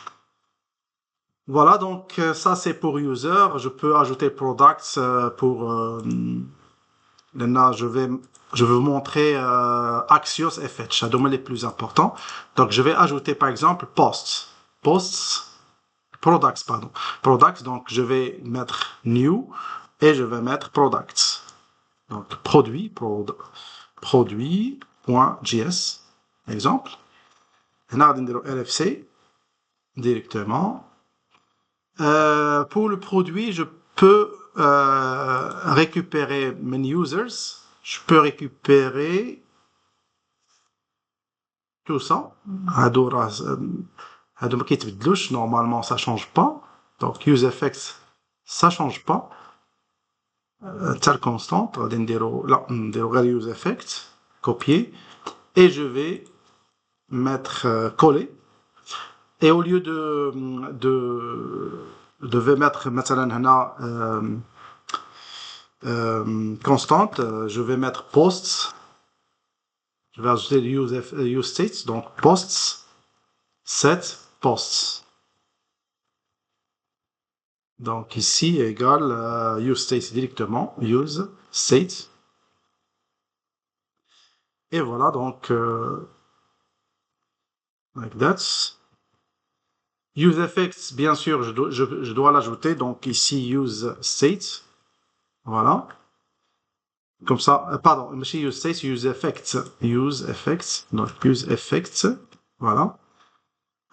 Voilà, donc ça c'est pour user. Je peux ajouter products pour là, je vais vous montrer Axios et Fetch, c'est les plus importants. Donc je vais ajouter par exemple products, pardon. Products, donc je vais mettre new et je vais mettre products. Donc produit.js, exemple. Et là, on va LFC directement. Pour le produit, je peux récupérer mes users. Je peux récupérer tout ça. Normalement, ça change pas. Donc, useEffects, ça change pas. Telle constante. On va useEffects, copier. Et je vais mettre coller. Et au lieu de mettre maintenant constante, je vais mettre posts. Je vais ajouter use states, donc posts, set posts. Donc ici égale use states directement, use states. Et voilà, donc like that. Use effects, bien sûr, je dois l'ajouter. Donc ici, use state. Voilà. Comme ça, pardon, ماشي use state, use effects. Use effects. Donc use effects. Voilà.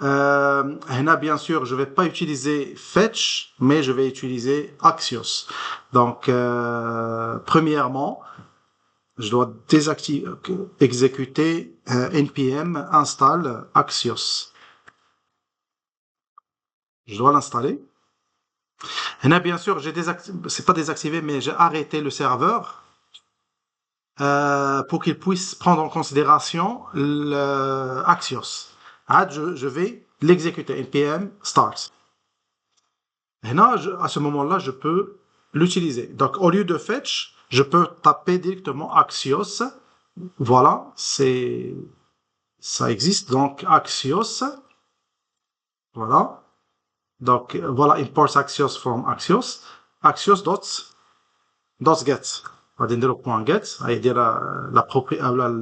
Là, bien sûr, je vais pas utiliser fetch, mais je vais utiliser Axios. Donc, premièrement, je dois exécuter npm install Axios. Je dois l'installer. Là, bien sûr, c'est pas désactivé, mais j'ai arrêté le serveur pour qu'il puisse prendre en considération Axios. Je vais l'exécuter, npm start. Et là, à ce moment-là, je peux l'utiliser. Donc, au lieu de fetch, je peux taper directement Axios. Voilà, ça existe. Donc, Axios. Voilà. Donc, voilà, import Axios from Axios. Axios.get. On va dire le point get, c'est-à-dire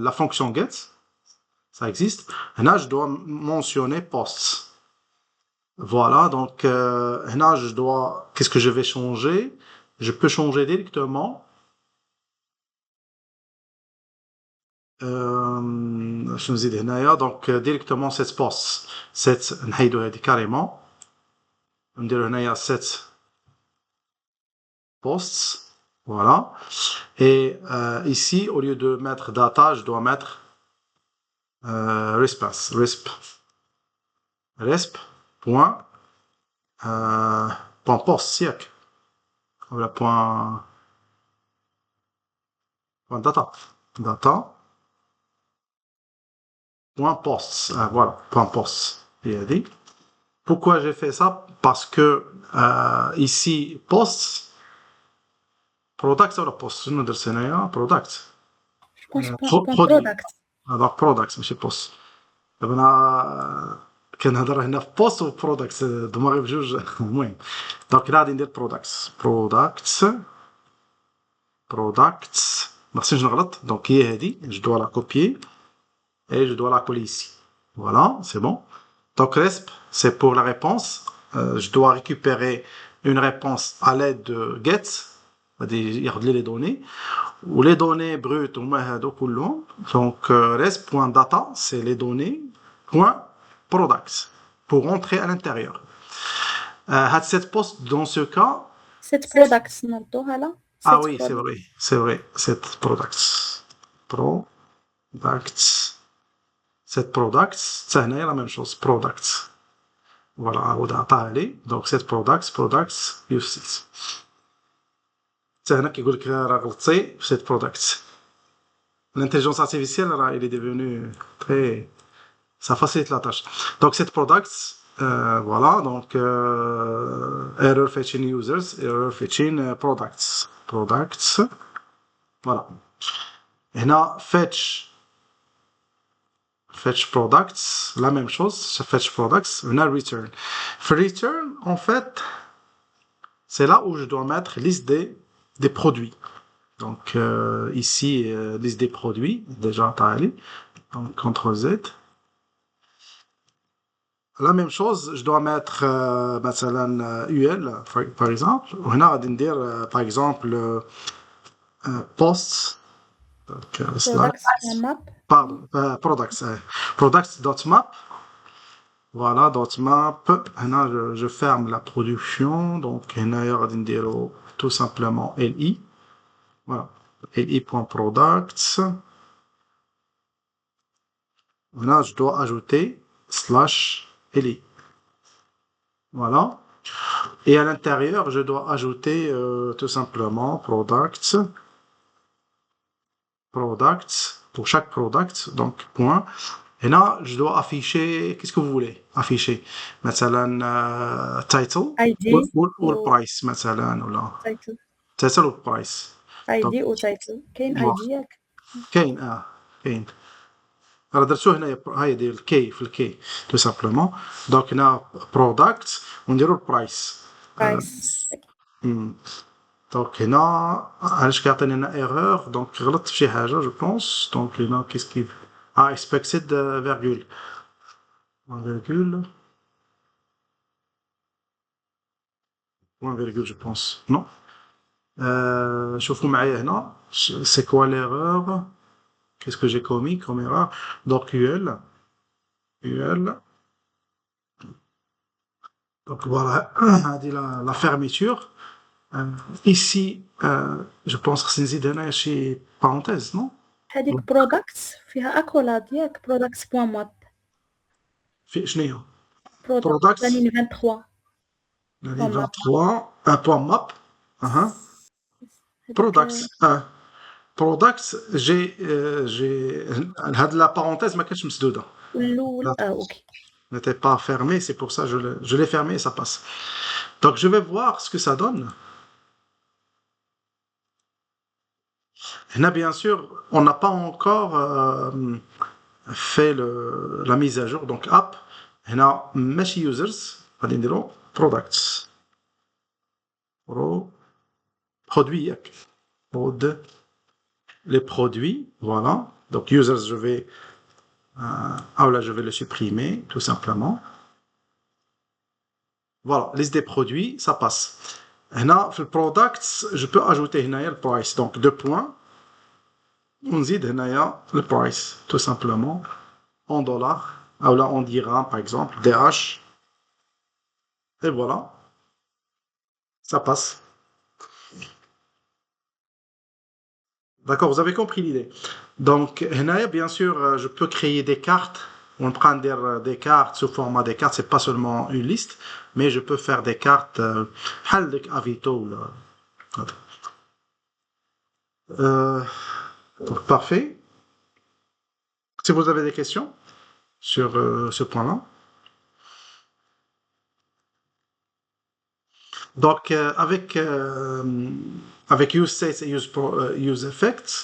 la fonction get. Ça existe. Et là, je dois mentionner posts. Voilà, donc là, qu'est-ce que je vais changer? Je peux changer directement. Je nous ai donc directement cette post. Cette carrément. On dirait cette posts. Voilà. Et ici, au lieu de mettre data, je dois mettre resp. Point. Point post, siècle. Voilà, point data. Data. Point posts. Voilà, point posts. dit. Pourquoi j'ai fait ça? Parce que ici, posts, products ou la post? Je ne sais pas, products. Je pense product. Donc, products, ماشي posts. أنا كنهضر هنا في post و products دماغي بجوج المهم. دونك هنا غادي ندير products ما خصنيش نغلط. دونك هي هذه je dois la copier et je dois la coller ici. Voilà, c'est bon. Donc resp, c'est pour la réponse. Je dois récupérer une réponse à l'aide de get. ياخذ لي les données. Ou les données brutes, donc resp.data, c'est les données .products pour entrer à l'intérieur. Cette poste, dans ce cas... Cette products, non, là. Ah oui, c'est vrai, cette products. Cette products, c'est la même chose, products. Voilà, donc cette products, uses. C'est هنا كيقول لك راه غلطتي في cette products. L'intelligence artificielle, il est devenu très... Ça facilite la tâche. Donc, cette products, voilà, donc error fetching users, error fetching products. Products, voilà. Et là, fetch products, la même chose, fetch products, on a return. Return, en fait, c'est là où je dois mettre liste des produits. Donc, ici, liste des produits, déjà, donc, CTRL Z. La même chose, je dois mettre UL, par exemple. On a dire, par exemple, posts. Products.map. Pardon, products.map. Voilà, .map. Là, je ferme la production. Donc, on a dire tout simplement LI. Voilà, li.products. Là, je dois ajouter /li. Voilà. Et à l'intérieur, je dois ajouter tout simplement products pour chaque product, donc point. Et là, je dois afficher, qu'est-ce que vous voulez afficher? مثلا title ID ou price مثلا ولا title ou price. ID ou title كاين ID ياك كاين راه درتو هنايا هاي ديال الكي في الكي تو سامبلومون. دونك هنا برودكت ونديرو البرايس. دونك هنا علاش كيعطيني هنا ايرور؟ دونك غلطت في شي حاجه جو بونس. دونك هنا كيف اكسبكتد فيرغول point virgule, je pense. Non. شوفوا معايا هنا. C'est quoi l'erreur? Qu'est-ce que j'ai commis comme erreur? Donc, UL. Donc, voilà. هذه la fermeture. Ici, je pense que c'est هنا شي parenthèse, non? هذيك products فيها accolade ياك products.map شنو هي؟ products Products. la ligne 23 La ligne 23, un point map. Products. Products, la parenthèse, ma كانتش مسدودة. الأول OK. N'était pas fermé, c'est pour ça que je l'ai fermé et ça passe. Donc je vais voir ce que ça donne. Là, bien sûr, on n'a pas encore fait la mise à jour. Donc app, هنا ماشي users, غادي نديرو products. Produits, ياك. Les produits, voilà. Donc users, je vais là, je vais le supprimer, tout simplement. Voilà, liste des produits, ça passe. Là, في products, je peux ajouter هنايا le price. Donc, 2 points. On zid هنايا le price, tout simplement, en dollars. Là, on dira, par exemple, DH. Et voilà. Ça passe. D'accord, vous avez compris l'idée. Donc, هنايا, bien sûr, je peux créer des cartes. On prend des cartes sous format des cartes, c'est pas seulement une liste, mais je peux faire des cartes Avito. Donc, parfait. Si vous avez des questions sur ce point-là. Donc, avec UseStates et UseEffects,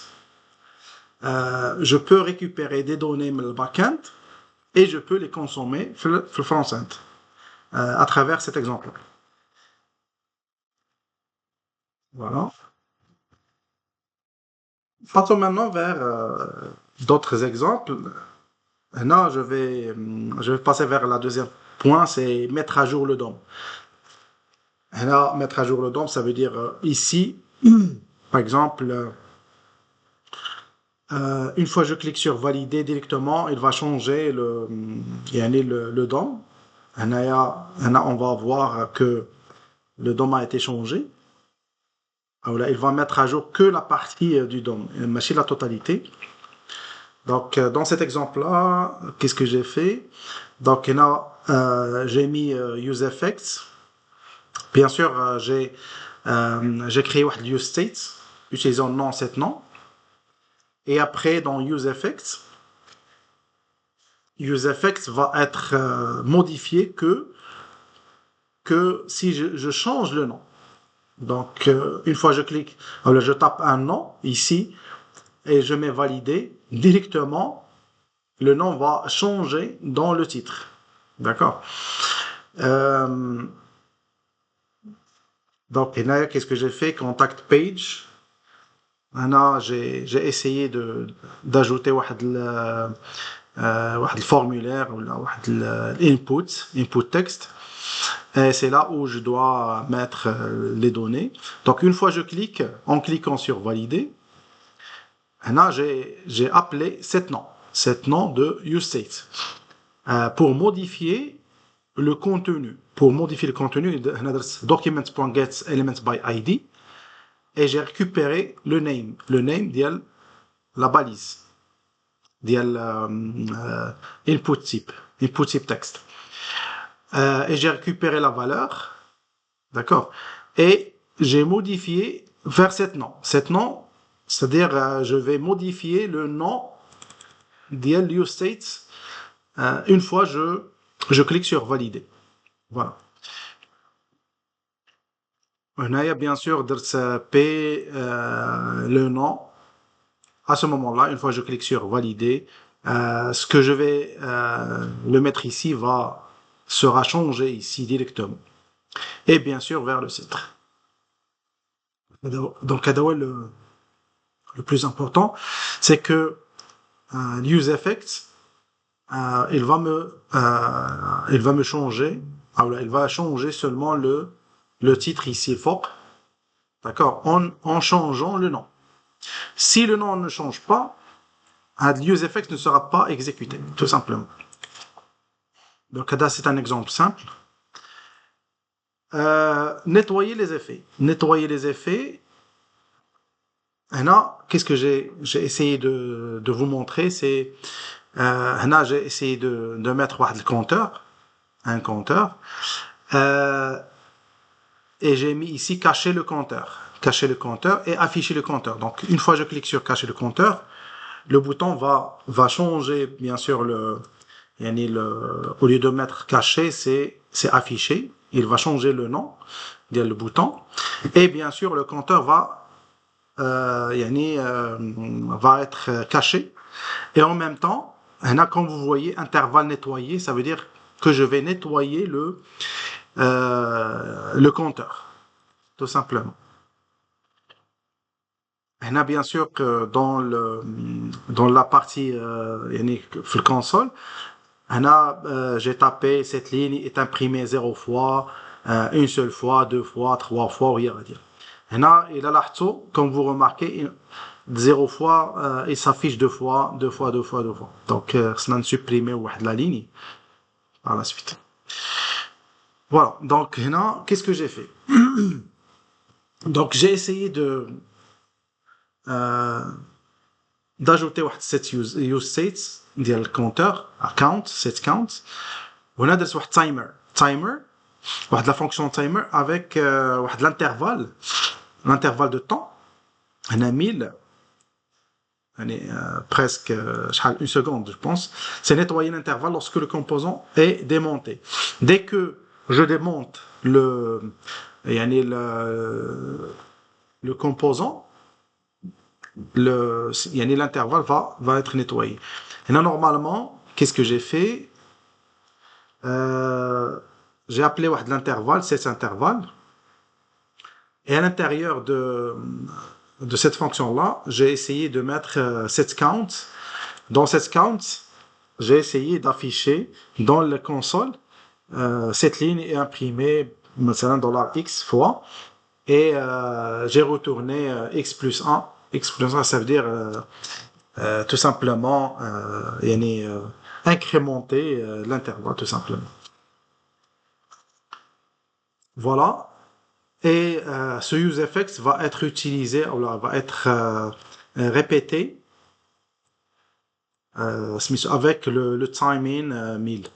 je peux récupérer des données dans le backend et je peux les consommer sur le front-end à travers cet exemple. Voilà. Passons maintenant vers d'autres exemples. Là, je vais passer vers la deuxième point, c'est mettre à jour le DOM. Là, mettre à jour le DOM, ça veut dire ici, par exemple, une fois je clique sur valider directement, il va changer le DOM. Là, on va voir que le DOM a été changé. Alors, il va mettre à jour que la partie du DOM, mais la totalité. Donc, dans cet exemple-là, qu'est-ce que j'ai fait? Donc, là, j'ai mis UseEffects. Bien sûr, j'ai créé UseStates, utilisant non, cet nom. Et après, dans UseEffects va être modifié que si je change le nom. Donc, une fois je clique, alors je tape un nom ici et je mets valider, directement, le nom va changer dans le titre. D'accord. Donc, qu'est-ce que j'ai fait? Contact page. Là, j'ai essayé d'ajouter le formulaire ou l'input texte. Et c'est là où je dois mettre les données. Donc, une fois je clique, en cliquant sur valider, là, j'ai appelé cet nom de UseState pour modifier le contenu. Pour modifier le contenu, documents.getElementsById et j'ai récupéré le name de la balise, input type text. Et j'ai récupéré la valeur, d'accord, et j'ai modifié vers cet nom, c'est-à-dire je vais modifier le nom UseState une fois je clique sur valider. Voilà. Bien sûr, P, le nom. À ce moment-là, une fois je clique sur valider, ce que je vais le mettre ici sera changé ici directement. Et bien sûr vers le titre. Donc, le plus important, c'est que UseEffects, il va me changer. Il va changer seulement le le titre ici فوق, d'accord, en changeant le nom. Si le nom ne change pas, useEffects ne sera pas exécuté, tout simplement. Donc là, c'est un exemple simple. Nettoyer les effets. Nettoyer les effets. Et là, qu'est-ce que j'ai essayé de vous montrer, c'est là, j'ai essayé de mettre un compteur, et j'ai mis ici cacher le compteur et afficher le compteur. Donc une fois je clique sur cacher le compteur, le bouton va changer, bien sûr, au lieu de mettre caché, c'est affiché. Il va changer le nom le bouton, et bien sûr le compteur va être caché, et en même temps, comme vous voyez, intervalle nettoyé, ça veut dire que je vais nettoyer le compteur, tout simplement. Bien sûr que dans la partie le console, j'ai tapé cette ligne est imprimée 0 fois, une seule fois, 2 fois, 3 fois, oui, on va dire. Il a l'arceau, comme vous remarquez, 0 fois, il s'affiche 2 fois, 2 fois, 2 fois, 2 fois. Donc, ça n'a supprimé la ligne par la suite. Voilà. Donc, qu'est-ce que j'ai fait? Donc, j'ai essayé d'ajouter cette use states ديال الكونتور account set count, وهنا درت واحد timer واحد la fonction timer avec واحد l'intervalle de temps هنا 1000 presque une seconde, je pense. C'est nettoyer l'intervalle lorsque le composant est démonté. Dès que je démonte le composant, l'intervalle va être nettoyé. Et là, normalement, qu'est-ce que j'ai fait? J'ai appelé l'intervalle, cet intervalle, et à l'intérieur de cette fonction-là, j'ai essayé de mettre set count. Dans set count, j'ai essayé d'afficher dans la console cette ligne est imprimée $X fois, et j'ai retourné x plus 1. X plus 1, ça veut dire tout simplement incrémenter l'intervalle, tout simplement. Voilà. Et ce useEffects va être utilisé, ou va être répété avec le timing 1000.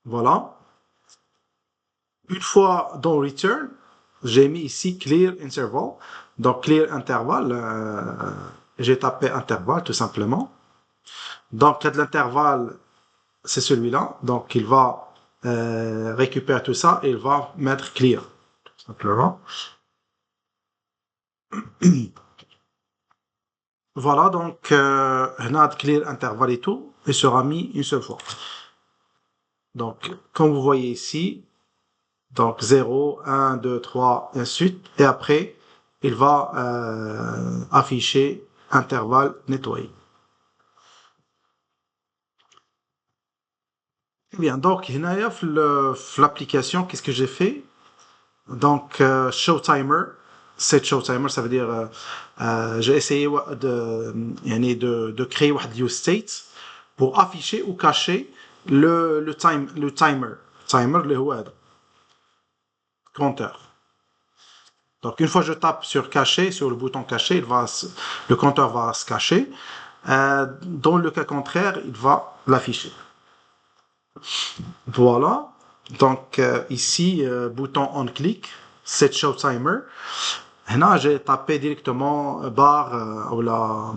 Voilà. Une fois dans return, j'ai mis ici clear interval. Donc clear interval, j'ai tapé intervalle tout simplement. Donc l'intervalle, c'est celui-là. Donc il va récupérer tout ça et il va mettre clear tout simplement. Voilà, donc on a clear intervalle et tout, et sera mis une seule fois. Donc comme vous voyez ici, donc 0, 1, 2, 3, et ainsi de suite, et après il va afficher intervalle nettoyé. Bien, donc l'application, qu'est-ce que j'ai fait? Donc show timer, set show timer, ça veut dire j'ai essayé de créer un use state pour afficher ou cacher le timer اللي هو هذا compteur. Donc une fois je tape sur cacher, sur le bouton cacher, le compteur va se cacher. Dans le cas contraire, il va l'afficher. Voilà. Donc ici, bouton on click, set show timer. Là, j'ai tapé directement barre ou la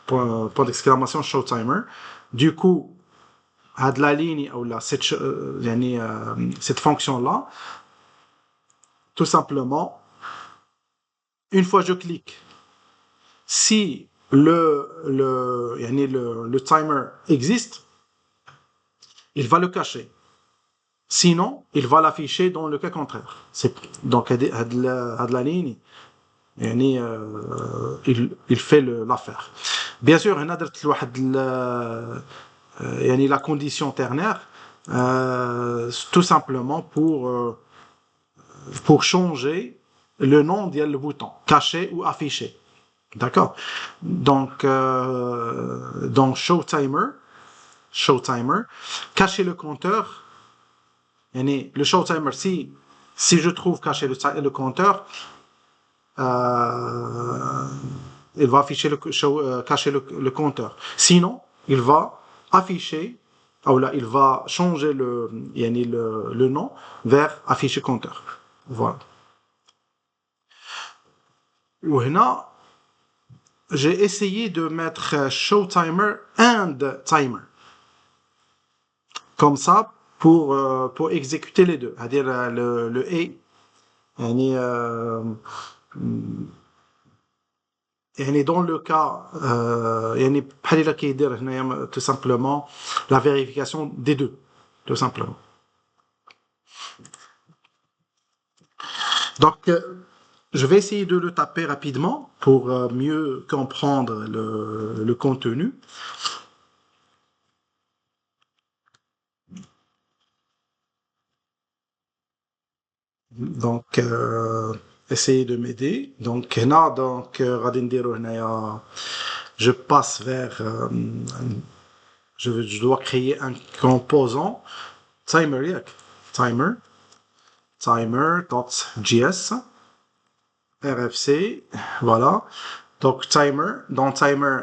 point d'exclamation show timer. Du coup, à la ligne ou cette fonction-là, tout simplement, une fois je clique, si le timer existe, il va le cacher. Sinon, il va l'afficher dans le cas contraire. Donc, à la ligne, il fait l'affaire. Bien sûr, on a la condition ternaire, tout simplement pour pour changer le nom du bouton, caché ou affiché. D'accord? Donc, dans Show Timer, cacher le compteur. Le Show Timer, si je trouve caché le compteur, il va afficher cacher le compteur. Sinon, il va afficher, ou là, il va changer le nom vers afficher compteur. Voilà. وهنا j'ai essayé de mettre show timer and timer. Comme ça, pour exécuter les deux. C'est-à-dire le A. يعني dans le cas يعني بحال الا كيدير هنايا tout simplement la vérification des deux tout simplement. Donc je vais essayer de le taper rapidement pour mieux comprendre le contenu. Donc essayez de m'aider. Donc هنا donc غادي نديرو هنايا je passe vers je dois créer un composant timer ياك timer.js RFC, voilà. Donc timer, dans timer,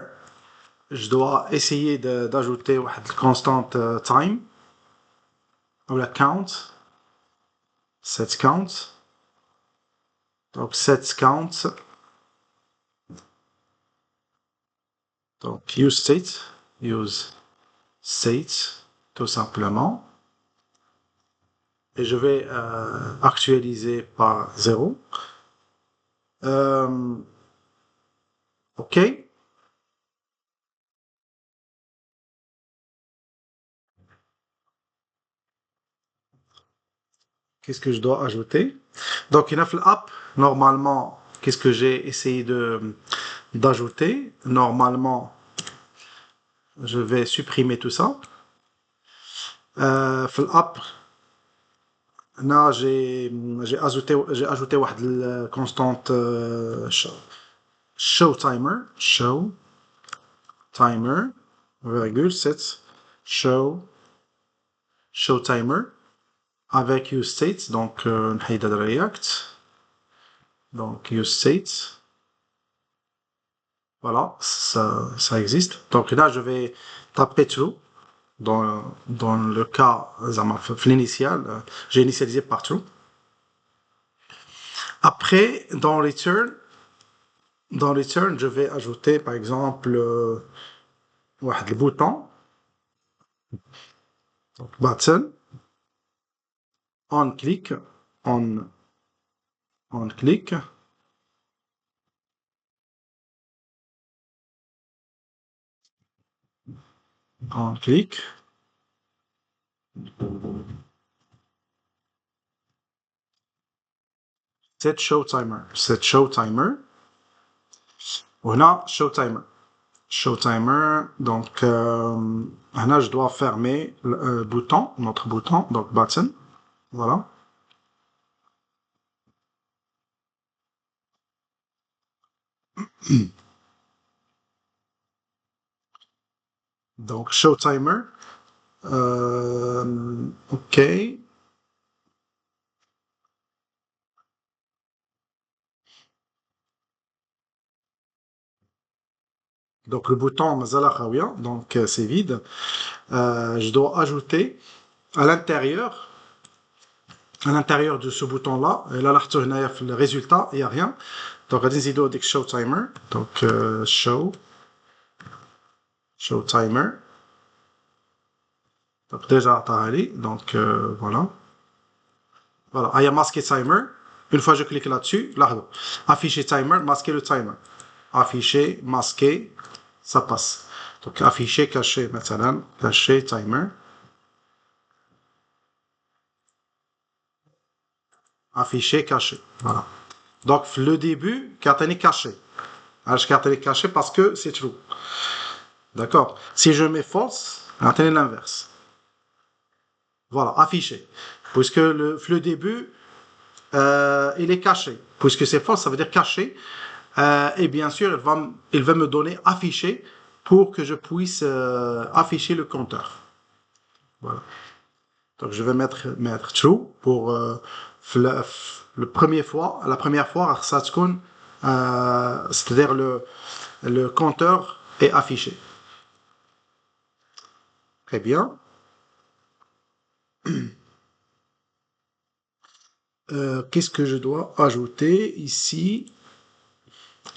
je dois essayer d'ajouter une constante time, ou la count, set count. Donc set count. Donc use state, tout simplement. Et je vais actualiser par 0. OK. Qu'est-ce que je dois ajouter? Donc, il y a l'app, normalement, qu'est-ce que j'ai essayé d'ajouter? Normalement, je vais supprimer tout ça. L'app, là, j'ai ajouté une constante show timer, virgule, set, show timer, avec useState, donc نحيدها React, donc useState, voilà, ça existe. Donc là, je vais taper true. Dans le cas, l'initial, j'ai initialisé par true. Après, dans return, je vais ajouter, par exemple, le bouton, donc button, on click, on click, on click. Set show timer. Voilà, show timer. Donc, là, je dois fermer le bouton, notre bouton, donc button. Voilà. Donc, show timer. OK. Donc, le bouton mazala khawia, donc c'est vide. Je dois ajouter à l'intérieur de ce bouton-là, et là, le résultat, il n'y a rien. Donc, on va dire show timer. Donc, show timer. Donc, déjà, donc, voilà. Voilà, il y a masqué timer. Une fois que je clique là-dessus, là, afficher timer, masquer le timer. Afficher, masquer, ça passe. Donc, afficher, cacher, maintenant, cacher, timer. Afficher, cacher. Voilà. Donc, le début, carte caché. Alors, je carte caché parce que c'est true. D'accord. Si je mets false, attendez l'inverse. Voilà, afficher. Puisque le début, il est caché. Puisque c'est false, ça veut dire caché. Et bien sûr, il va me donner affiché pour que je puisse afficher le compteur. Voilà. Donc je vais mettre true pour la première fois, ça c'est-à-dire le compteur est affiché. Très bien. Qu'est-ce que je dois ajouter ici?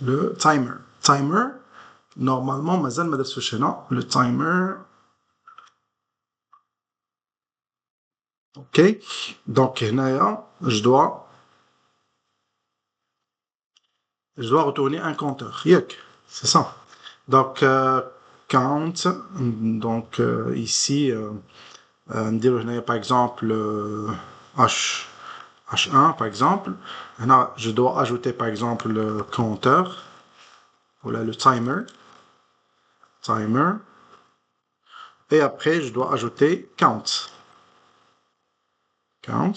Le timer. Timer, normalement, mazal ma درتوش هنا. Le timer. Ok. Donc, هنايا, je dois retourner un compteur. Yek. C'est ça. Donc, count. Donc, ici, par exemple, H1, par exemple. Là, je dois ajouter, par exemple, le compteur. Voilà, le timer. Timer. Et après, je dois ajouter count. Count.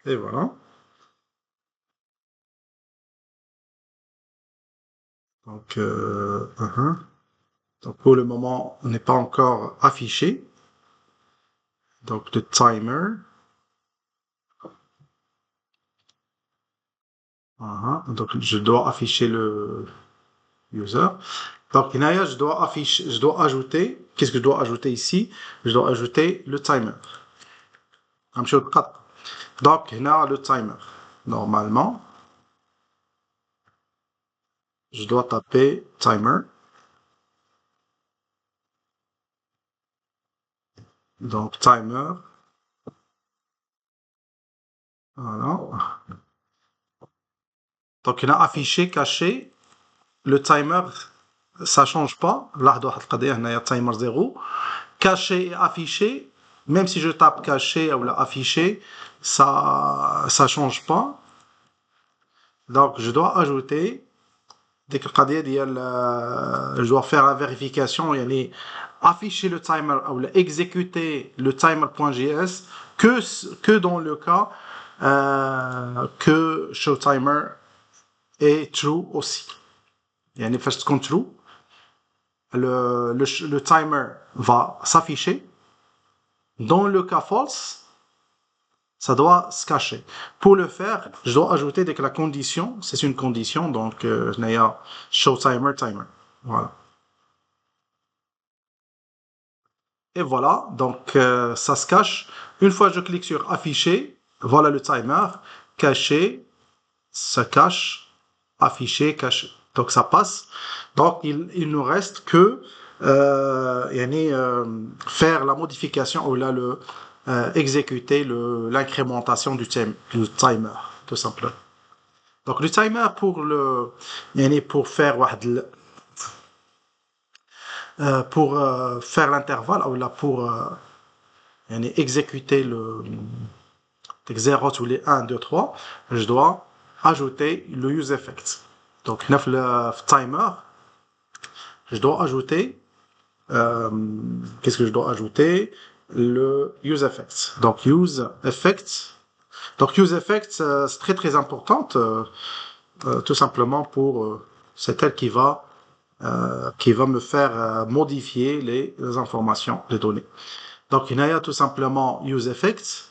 Et voilà. Donc, donc pour le moment, on n'est pas encore affiché. Donc, le timer. Donc, je dois afficher le user. Donc, Inaya, je dois ajouter. Qu'est-ce que je dois ajouter ici? Je dois ajouter le timer. Donc, Inaya, le timer. Normalement, je dois taper timer. Donc, timer. Voilà. Donc, il a affiché, caché. Le timer, ça change pas. Là, il y a un timer 0. Caché et affiché, même si je tape caché ou affiché, ça change pas. Donc, je dois ajouter, dès que je dois faire la vérification, afficher le timer ou exécuter le timer.js que dans le cas que showTimer est true aussi. يعني فاش تكون true, le timer va s'afficher. Dans le cas false, ça doit se cacher. Pour le faire, je dois ajouter dès que la condition, c'est une condition, donc show timer, timer. Voilà. Et voilà, donc ça se cache. Une fois que je clique sur afficher, voilà le timer. Caché, ça cache, affiché, caché. Donc ça passe. Donc il nous reste que faire la modification ou là exécuter l'incrémentation du timer, tout simplement. Donc le timer pour faire faire l'intervalle ou là pour exécuter le 0 tous les 1, 2, 3, je dois ajouter le use effect. Donc le timer, je dois ajouter qu'est-ce que je dois ajouter? Le use effect. Donc use effect. Donc use effect, c'est très très importante, tout simplement pour c'est elle qui va me faire modifier les informations, les données. Donc il y a tout simplement use effect.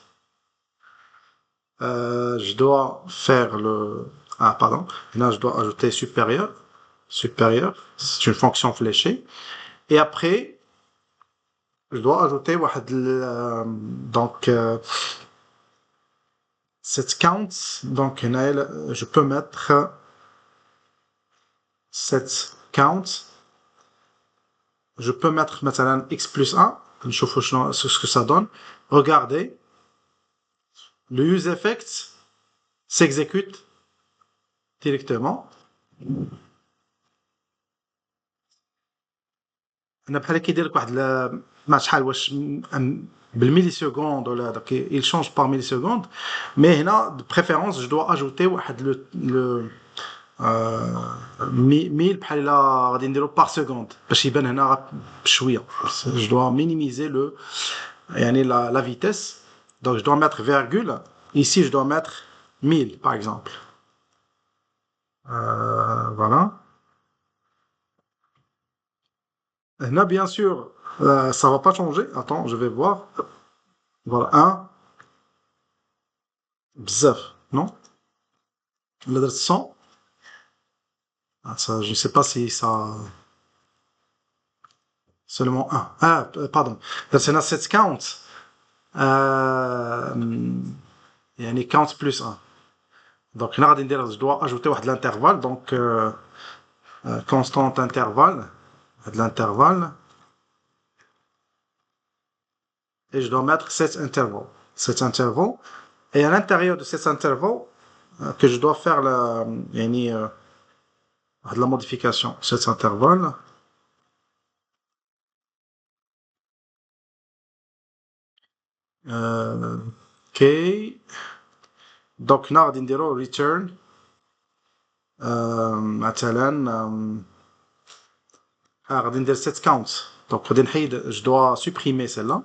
Je dois faire pardon. Là, je dois ajouter supérieur. Supérieur, c'est une fonction fléchée. Et après, je dois ajouter donc cette count. Donc je peux mettre cette count. Je peux mettre maintenant x plus 1. Je vois ce que ça donne. Regardez. Le use effect s'exécute directement. انا بحال كيدير لك واحد ما شحال واش بالميلي سكوند ولا داك il change par milliseconde, mais هنا de préférence je dois ajouter واحد le 1000 بحال الا غادي نديرو par seconde باش يبان هنا بشويه. Je dois minimiser la vitesse. Donc je dois mettre virgule. Ici je dois mettre 1000 par exemple. Voilà. Et là, bien sûr, ça va pas changer. Attends, je vais voir. Voilà, 1, bzaf, non? L'adresse 100. Ah, ça, je sais pas si ça... Seulement 1. Ah, pardon. C'est un set count. يعني count plus 1. Donc, هنا غادي ندير, je dois ajouter واحد l'intervalle. Donc, constant intervalle. De l'intervalle. Et je dois mettre cet intervalle. Cet intervalle. Et à l'intérieur de cet intervalle, que je dois faire يعني, de la modification. Cet intervalle. OK. Donc, هنا غادي نديرو return. مثلا غادي ندير set count. Donc, غادي نحيد, je dois supprimer celle-là.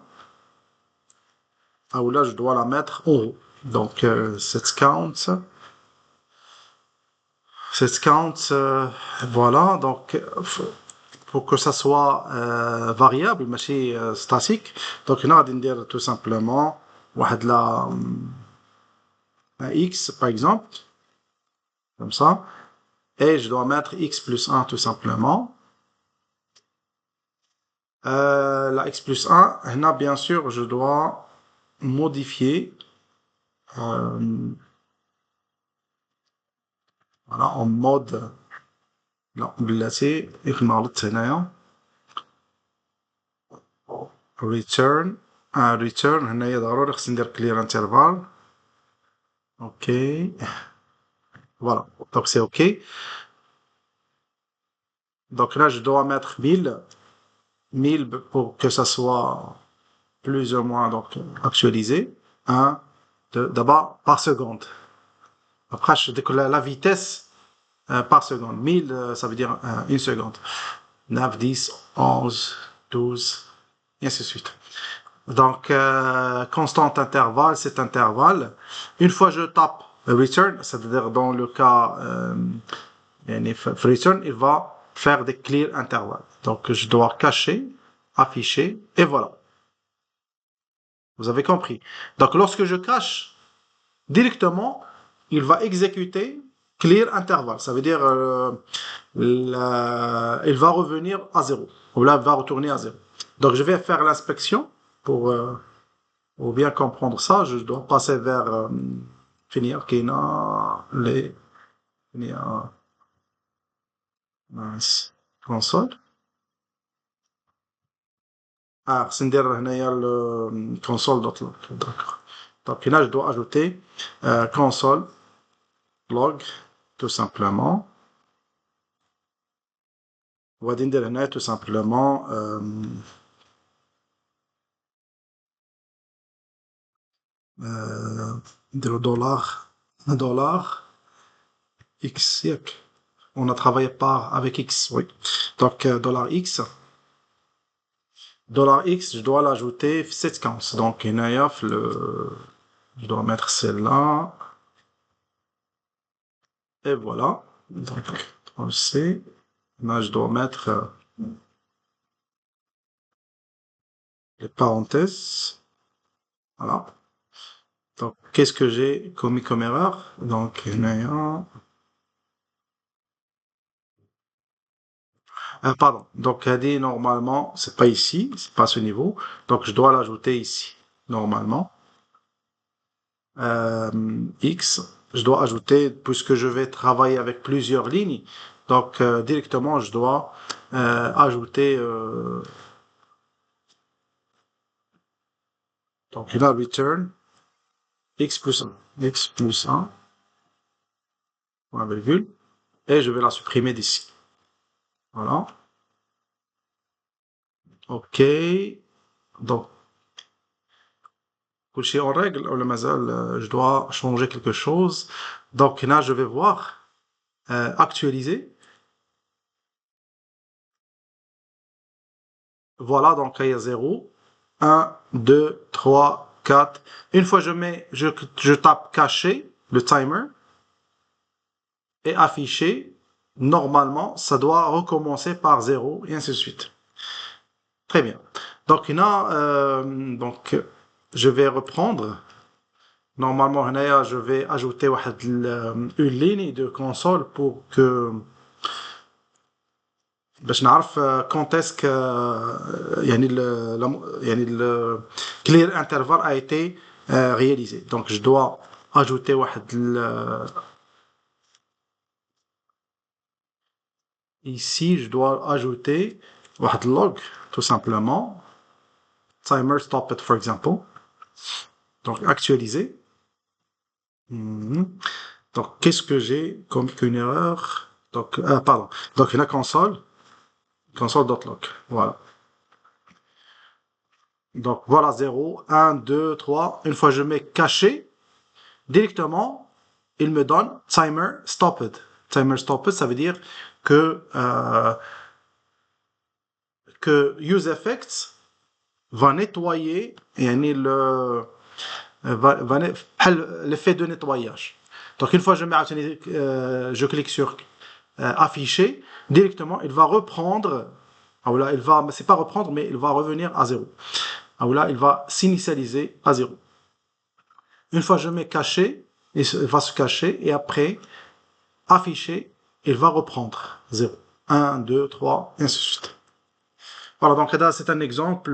Ou là, je dois la mettre en haut. Donc, set count. Set count, voilà. Donc, pour que ça soit variable, ماشي statique. Donc, هنا غادي ندير tout simplement واحد la un x, par exemple. Comme ça. Et je dois mettre x plus 1 tout simplement. La x plus 1, là, bien sûr, je dois modifier voilà, en mode لا بلاتي ياك ما غلطت هنايا return return هنايا ضروري خصني ندير clear interval ok voilà donc c'est ok donc là je dois mettre 1000 pour que ça soit plus ou moins donc actualisé 1 2 d'abord par seconde après je décolle la vitesse par seconde 1000 ça veut dire une seconde 9 10 11 12 et ainsi de suite. Donc, constant intervalle, cet intervalle. Une fois je tape return, c'est-à-dire dans le cas return, il va faire des clear intervalles. Donc, je dois cacher, afficher, et voilà. Vous avez compris. Donc, lorsque je cache, directement, il va exécuter clear interval. Ça veut dire il va revenir à 0. Ou là, il va retourner à 0. Donc, je vais faire l'inspection pour bien comprendre ça. Je dois passer vers finir Kina, les finir console. Ah, c'est le console .log. D'accord. Donc là, je dois ajouter console log tout simplement. On va dire tout simplement $, X, on a travaillé avec X, oui. Donc, $X. $X, je dois l'ajouter 7 counts. Donc, je dois mettre celle-là. Et voilà. Donc, on le sait. Là, je dois mettre les parenthèses. Voilà. Donc, qu'est-ce que j'ai commis comme erreur? Donc, pardon. Donc, elle dit normalement, c'est pas ici, c'est pas à ce niveau. Donc, je dois l'ajouter ici, normalement. X, je dois ajouter, puisque je vais travailler avec plusieurs lignes, donc directement, je dois ajouter, donc là, return, x plus 1, point virgule, et je vais la supprimer d'ici. Voilà. OK. Donc, coucher en règle, ou le mazal, je dois changer quelque chose. Donc là, je vais voir, actualiser. Voilà, donc il y a 0, 1, 2, 3, 4. Une fois je tape caché, le timer est affiché. Normalement, ça doit recommencer par 0 et ainsi de suite. Très bien. Donc, je vais reprendre. Normalement, je vais ajouter une ligne de console pour que باش نعرف quand est-ce que le clear interval a été réalisé. Donc je dois ajouter ici je dois ajouter log tout simplement timer stopped for example. Donc actualiser. Donc qu'est-ce que j'ai comme une erreur? Donc pardon. Donc la console.log. Voilà. Donc voilà 0, 1, 2, 3. Une fois je mets caché, directement, il me donne timer stopped. Timer stopped, ça veut dire que useEffects va nettoyer l'effet de nettoyage. Donc une fois je clique sur afficher, directement il va reprendre, c'est pas reprendre, mais il va revenir à 0. Là, il va s'initialiser à 0. Une fois je mets caché, il va se cacher et après afficher, il va reprendre 0. 1, 2, 3, et ainsi de suite. Voilà, donc là, c'est un exemple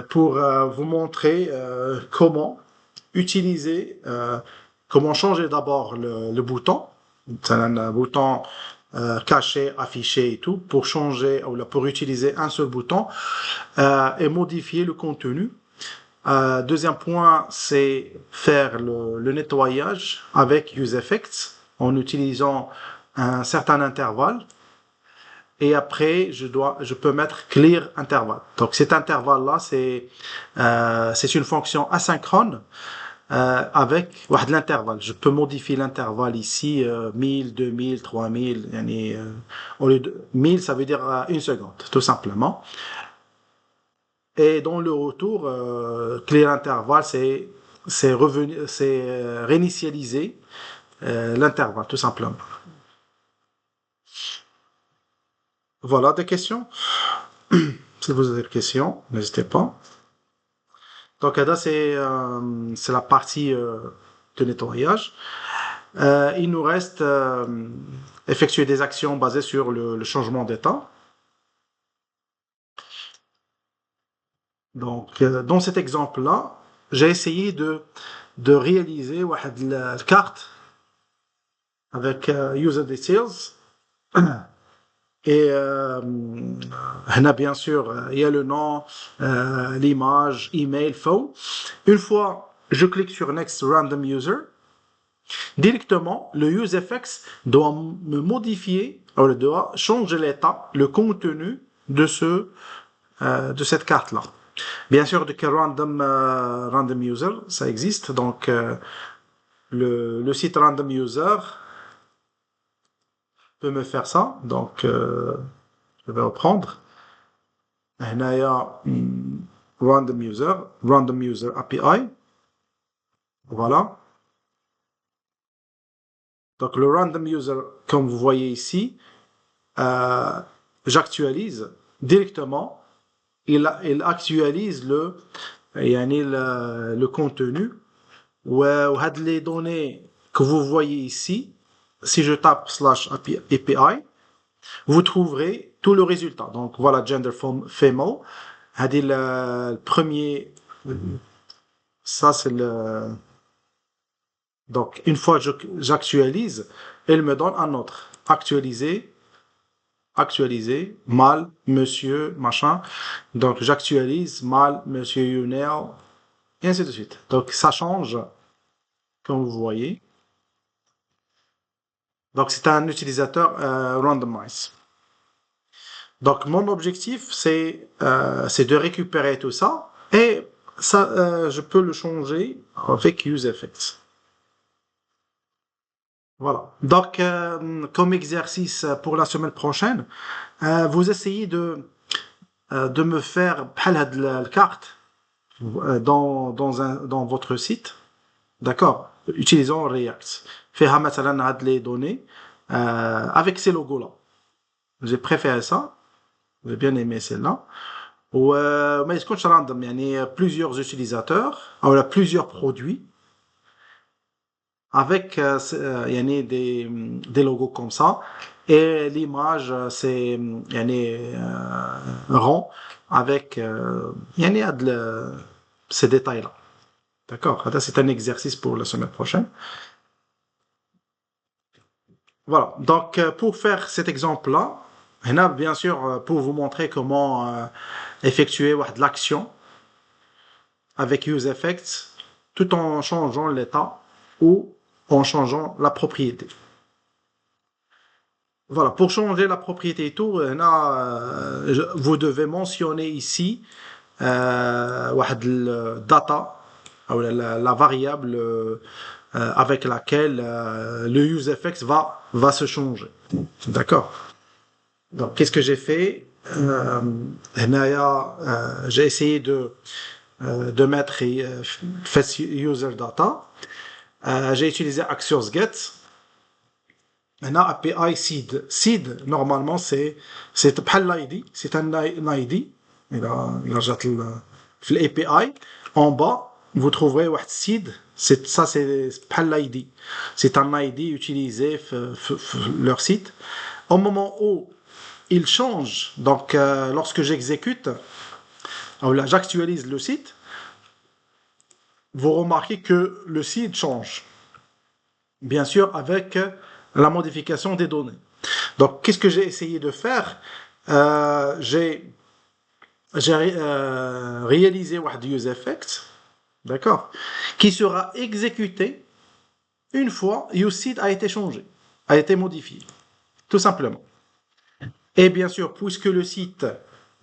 pour vous montrer comment utiliser, comment changer d'abord le bouton. C'est un bouton caché, affiché et tout, pour changer, ou pour utiliser un seul bouton et modifier le contenu. Deuxième point, c'est faire le nettoyage avec useEffects en utilisant un certain intervalle. Et après, je peux mettre clear interval. Donc cet intervalle-là, c'est une fonction asynchrone avec l'intervalle. Je peux modifier l'intervalle ici 1000, 2000, 3000. Au lieu de 1000, ça veut dire une seconde, tout simplement. Et dans le retour, clear interval, c'est réinitialiser l'intervalle, tout simplement. Voilà, des questions? Si vous avez des questions, n'hésitez pas. Donc là, c'est la partie de nettoyage. Il nous reste effectuer des actions basées sur le changement d'état. Donc, dans cet exemple-là, j'ai essayé de réaliser la carte avec user details. Et bien sûr, il y a le nom, l'image, email, phone. Une fois je clique sur Next Random User, directement, le useEffects doit me modifier, doit changer l'état, le contenu de cette carte-là. Bien sûr, que Random User, ça existe. Donc, le site Random User peut me faire ça. Donc, je vais reprendre. Il y a Random User API. Voilà. Donc, le Random User, comme vous voyez ici, j'actualise directement. Il actualise le contenu. Les données que vous voyez ici, si je tape /API, vous trouverez tout le résultat. Donc voilà, gender female. Le premier, ça c'est le. Donc une fois j'actualise, elle me donne un autre. Actualiser, mâle, monsieur, machin. Donc j'actualise, mâle, monsieur, Yunel, et ainsi de suite. Donc ça change, comme vous voyez. Donc c'est un utilisateur randomize. Donc mon objectif c'est de récupérer tout ça et ça je peux le changer avec useEffects. Voilà. Donc comme exercice pour la semaine prochaine, vous essayez de me faire la carte dans votre site, d'accord? utilisant React. Faire مثلا les données avec ces logos-là. J'ai préféré ça. J'ai bien aimé celle-là. Mais est-ce qu'on random يعني plusieurs utilisateurs ou plusieurs produits avec يعني des logos comme ça et l'image c'est يعني rond avec يعني ces détails-là. D'accord? C'est un exercice pour la semaine prochaine. Voilà. Donc, pour faire cet exemple-là, bien sûr, pour vous montrer comment effectuer l'action avec useEffects tout en changeant l'état ou en changeant la propriété. Voilà, pour changer la propriété et tout, vous devez mentionner ici data, la variable avec laquelle le useEffects va se changer. D'accord. Donc, qu'est-ce que j'ai fait j'ai essayé de mettre fetch user data. J'ai utilisé Axios Get. Maintenant, API seed. Seed, normalement, c'est l'ID. C'est un ID. Il a l'API. En bas, vous trouverez seed. Ça, c'est l'ID. C'est un ID utilisé leur site. Au moment où il change, donc lorsque j'exécute, j'actualise le site, vous remarquez que le site change. Bien sûr, avec la modification des données. Donc, qu'est-ce que j'ai essayé de faire j'ai réalisé un useEffect, d'accord, qui sera exécuté une fois useSeed a été changé, a été modifié, tout simplement. Et bien sûr, puisque le site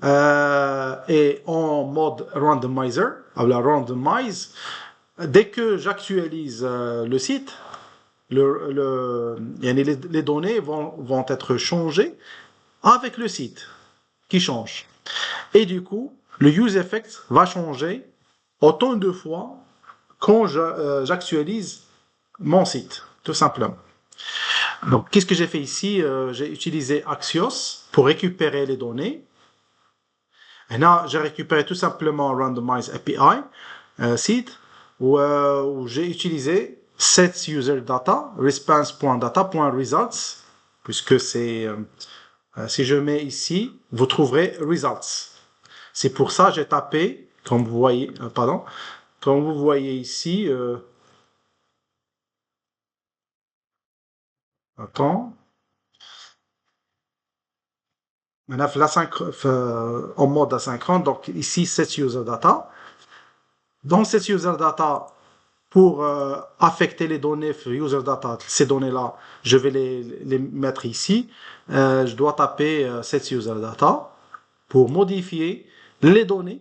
est en mode randomizer, randomize, dès que j'actualise le site, les données vont être changées avec le site qui change. Et du coup, le useEffect va changer autant de fois quand j'actualise mon site, tout simplement. Donc, qu'est-ce que j'ai fait ici j'ai utilisé Axios pour récupérer les données. Et là, j'ai récupéré tout simplement Randomize API site où j'ai utilisé set user data response.data.results puisque c'est si je mets ici, vous trouverez results. C'est pour ça que j'ai tapé, comme vous voyez, comme vous voyez ici. Attends. En mode asynchrone, donc ici, set user data. Dans cette user data, pour affecter les données user data, ces données-là, je vais les mettre ici. Je dois taper set user data pour modifier les données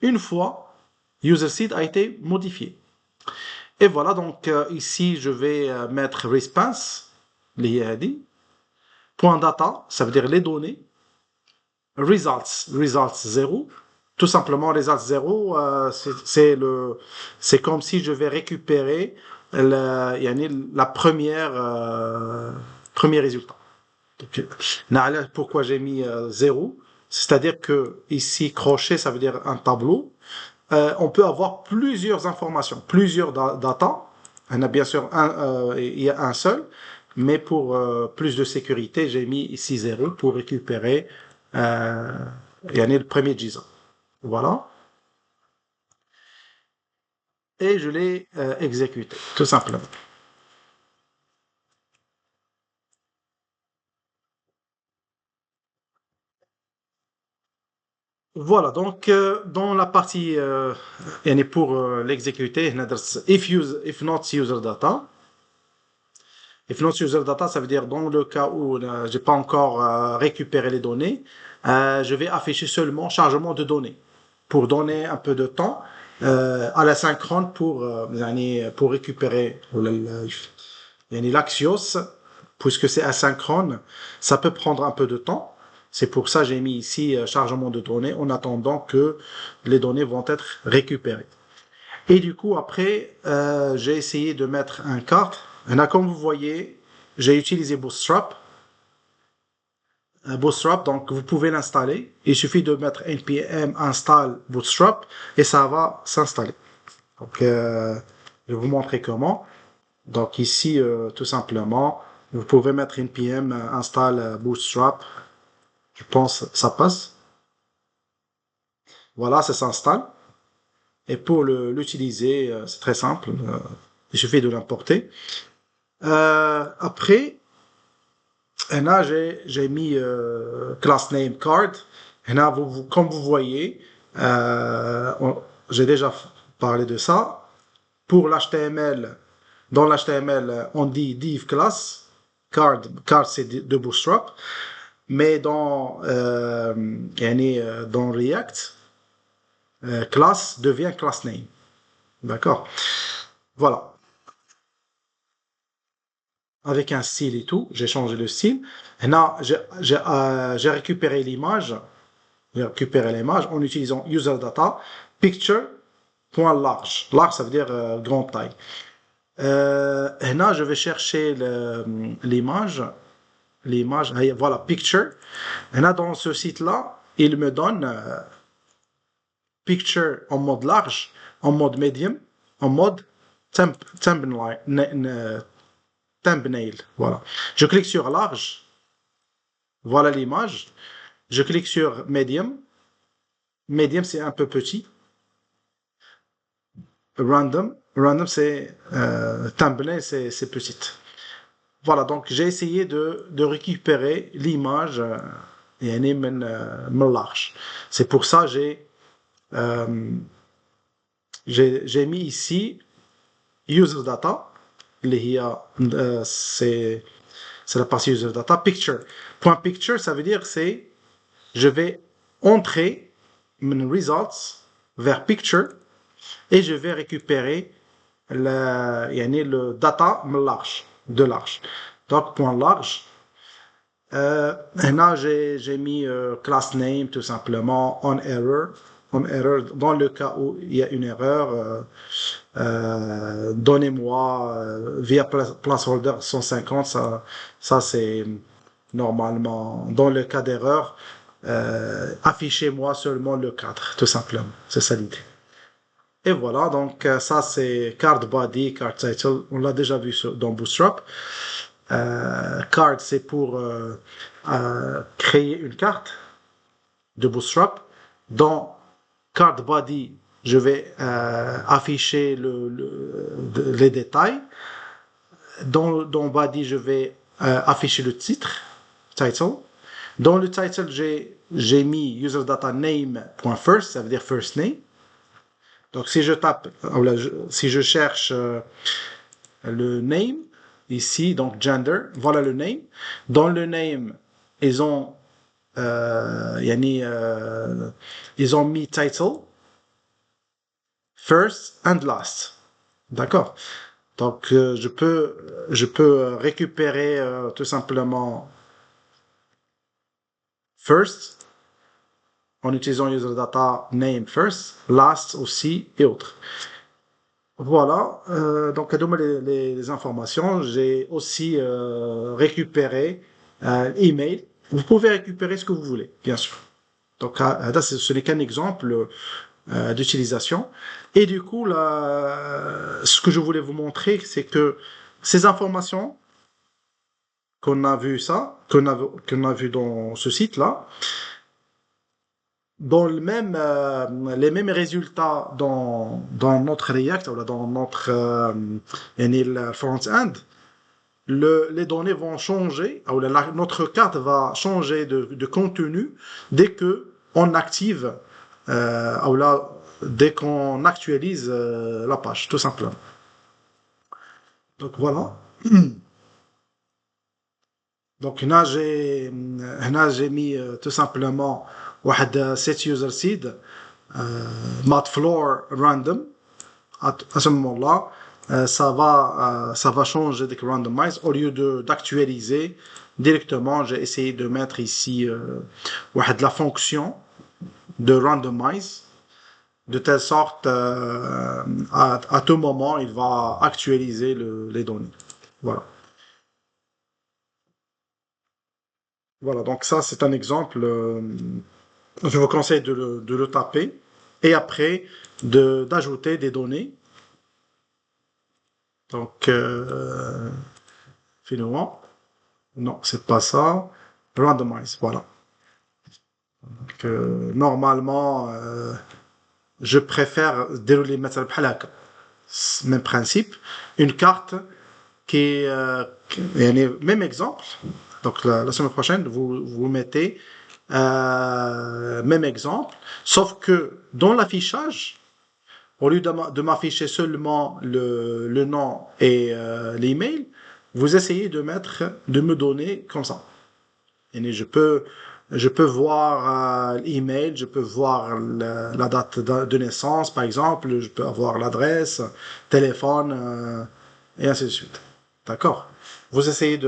une fois userSeed a été modifié. Et voilà, donc ici, je vais mettre response, point data, ça veut dire les données, results 0. Tout simplement, results 0, c'est comme si je vais récupérer la premier résultat. Donc, pourquoi j'ai mis 0? C'est-à-dire que ici, crochet, ça veut dire un tableau. On peut avoir plusieurs informations, plusieurs data. Il y a bien sûr il y a un seul, mais pour plus de sécurité, j'ai mis ici 0 pour récupérer le premier JSON. Voilà. Et je l'ai exécuté, tout simplement. Voilà, donc dans la partie pour l'exécuter, if not user data. If not user data, ça veut dire dans le cas où j'ai pas encore récupéré les données, je vais afficher seulement chargement de données pour donner un peu de temps à l'asynchrone pour récupérer l'Axios, puisque c'est asynchrone, ça peut prendre un peu de temps. C'est pour ça que j'ai mis ici chargement de données en attendant que les données vont être récupérées. Et du coup, après, j'ai essayé de mettre un carte. Et là, comme vous voyez, j'ai utilisé Bootstrap. Bootstrap, donc vous pouvez l'installer. Il suffit de mettre npm install Bootstrap et ça va s'installer. Donc, je vais vous montrer comment. Donc ici, tout simplement, vous pouvez mettre npm install Bootstrap. Je pense que ça passe. Voilà, ça s'installe. Et pour l'utiliser, c'est très simple. Il suffit de l'importer. Après, et là, j'ai mis class name card. Et là, comme vous voyez, j'ai déjà parlé de ça. Pour l'HTML, dans l'HTML, on dit div class. Card c'est de Bootstrap. Mais dans React, class devient class name. D'accord? Voilà. Avec un style et tout, j'ai changé le style. Et là, j'ai récupéré l'image. J'ai récupéré l'image en utilisant user data picture.large. Large, ça veut dire grande taille. Et là, je vais chercher l'image. L'image, voilà, picture. Et là, dans ce site-là, il me donne picture en mode large, en mode medium, en mode thumbnail. Voilà. Je clique sur large. Voilà l'image. Je clique sur medium. Medium, c'est un peu petit. Random. Random, c'est thumbnail, c'est petite. Voilà, donc j'ai essayé de récupérer l'image et me large. C'est pour ça euh, j'ai mis ici user data. C'est la partie user data. Picture. Point picture, ça veut dire je vais entrer mon results vers picture et je vais récupérer le data de large. Donc, point large. Et là, j'ai mis class name tout simplement on error. On error, dans le cas où il y a une erreur, donnez-moi via placeholder 150, ça c'est normalement, dans le cas d'erreur, affichez-moi seulement le cadre, tout simplement. C'est ça l'idée. Et voilà, donc ça c'est card body, card title, on l'a déjà vu dans Bootstrap. Card c'est pour créer une carte de Bootstrap. Dans card body, je vais afficher les détails. Dans body, je vais afficher le titre, title. Dans le title, j'ai mis user data name.first, ça veut dire first name. Donc si je tape, si je cherche le name ici, donc gender, voilà le name. Dans le name, ils ont mis title, first and last. D'accord. Donc je peux récupérer tout simplement first en utilisant user data name first, last aussi et autres. Voilà, donc à donner les informations, j'ai aussi récupéré email. Vous pouvez récupérer ce que vous voulez, bien sûr. Donc là, ce n'est qu'un exemple d'utilisation. Et du coup, là, ce que je voulais vous montrer, c'est que ces informations qu'on a vu dans ce site-là, dans les mêmes résultats dans notre React ou dans notre front-end, les données vont changer, ou notre carte va changer de contenu dès que on active, dès qu'on actualise la page, tout simplement. Donc voilà. Donc là j'ai mis tout simplement set user seed matfloor random. À ce moment-là, ça va changer avec randomize. Au lieu d'actualiser directement, j'ai essayé de mettre ici la fonction de randomize. de telle sorte, à tout moment, il va actualiser les données. Voilà. Voilà, donc ça, c'est un exemple. Je vous conseille de le taper et après d'ajouter des données. Donc, finalement, non, c'est pas ça. Randomize, voilà. Donc, normalement, je préfère dérouler مثلا بحال هكا. Même principe. Une carte qui est, يعني même exemple. Donc, la semaine prochaine, vous mettez même exemple, sauf que dans l'affichage, au lieu de m'afficher seulement le nom et l'email, vous essayez de me donner comme ça. Et je peux voir l'email, je peux voir la date de naissance, par exemple, je peux avoir l'adresse, téléphone, et ainsi de suite. D'accord? Vous essayez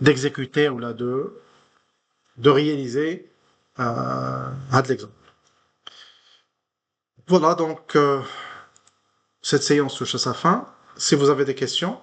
d'exécuter ou là de réaliser l'exemple. Voilà, donc cette séance touche à sa fin. Si vous avez des questions,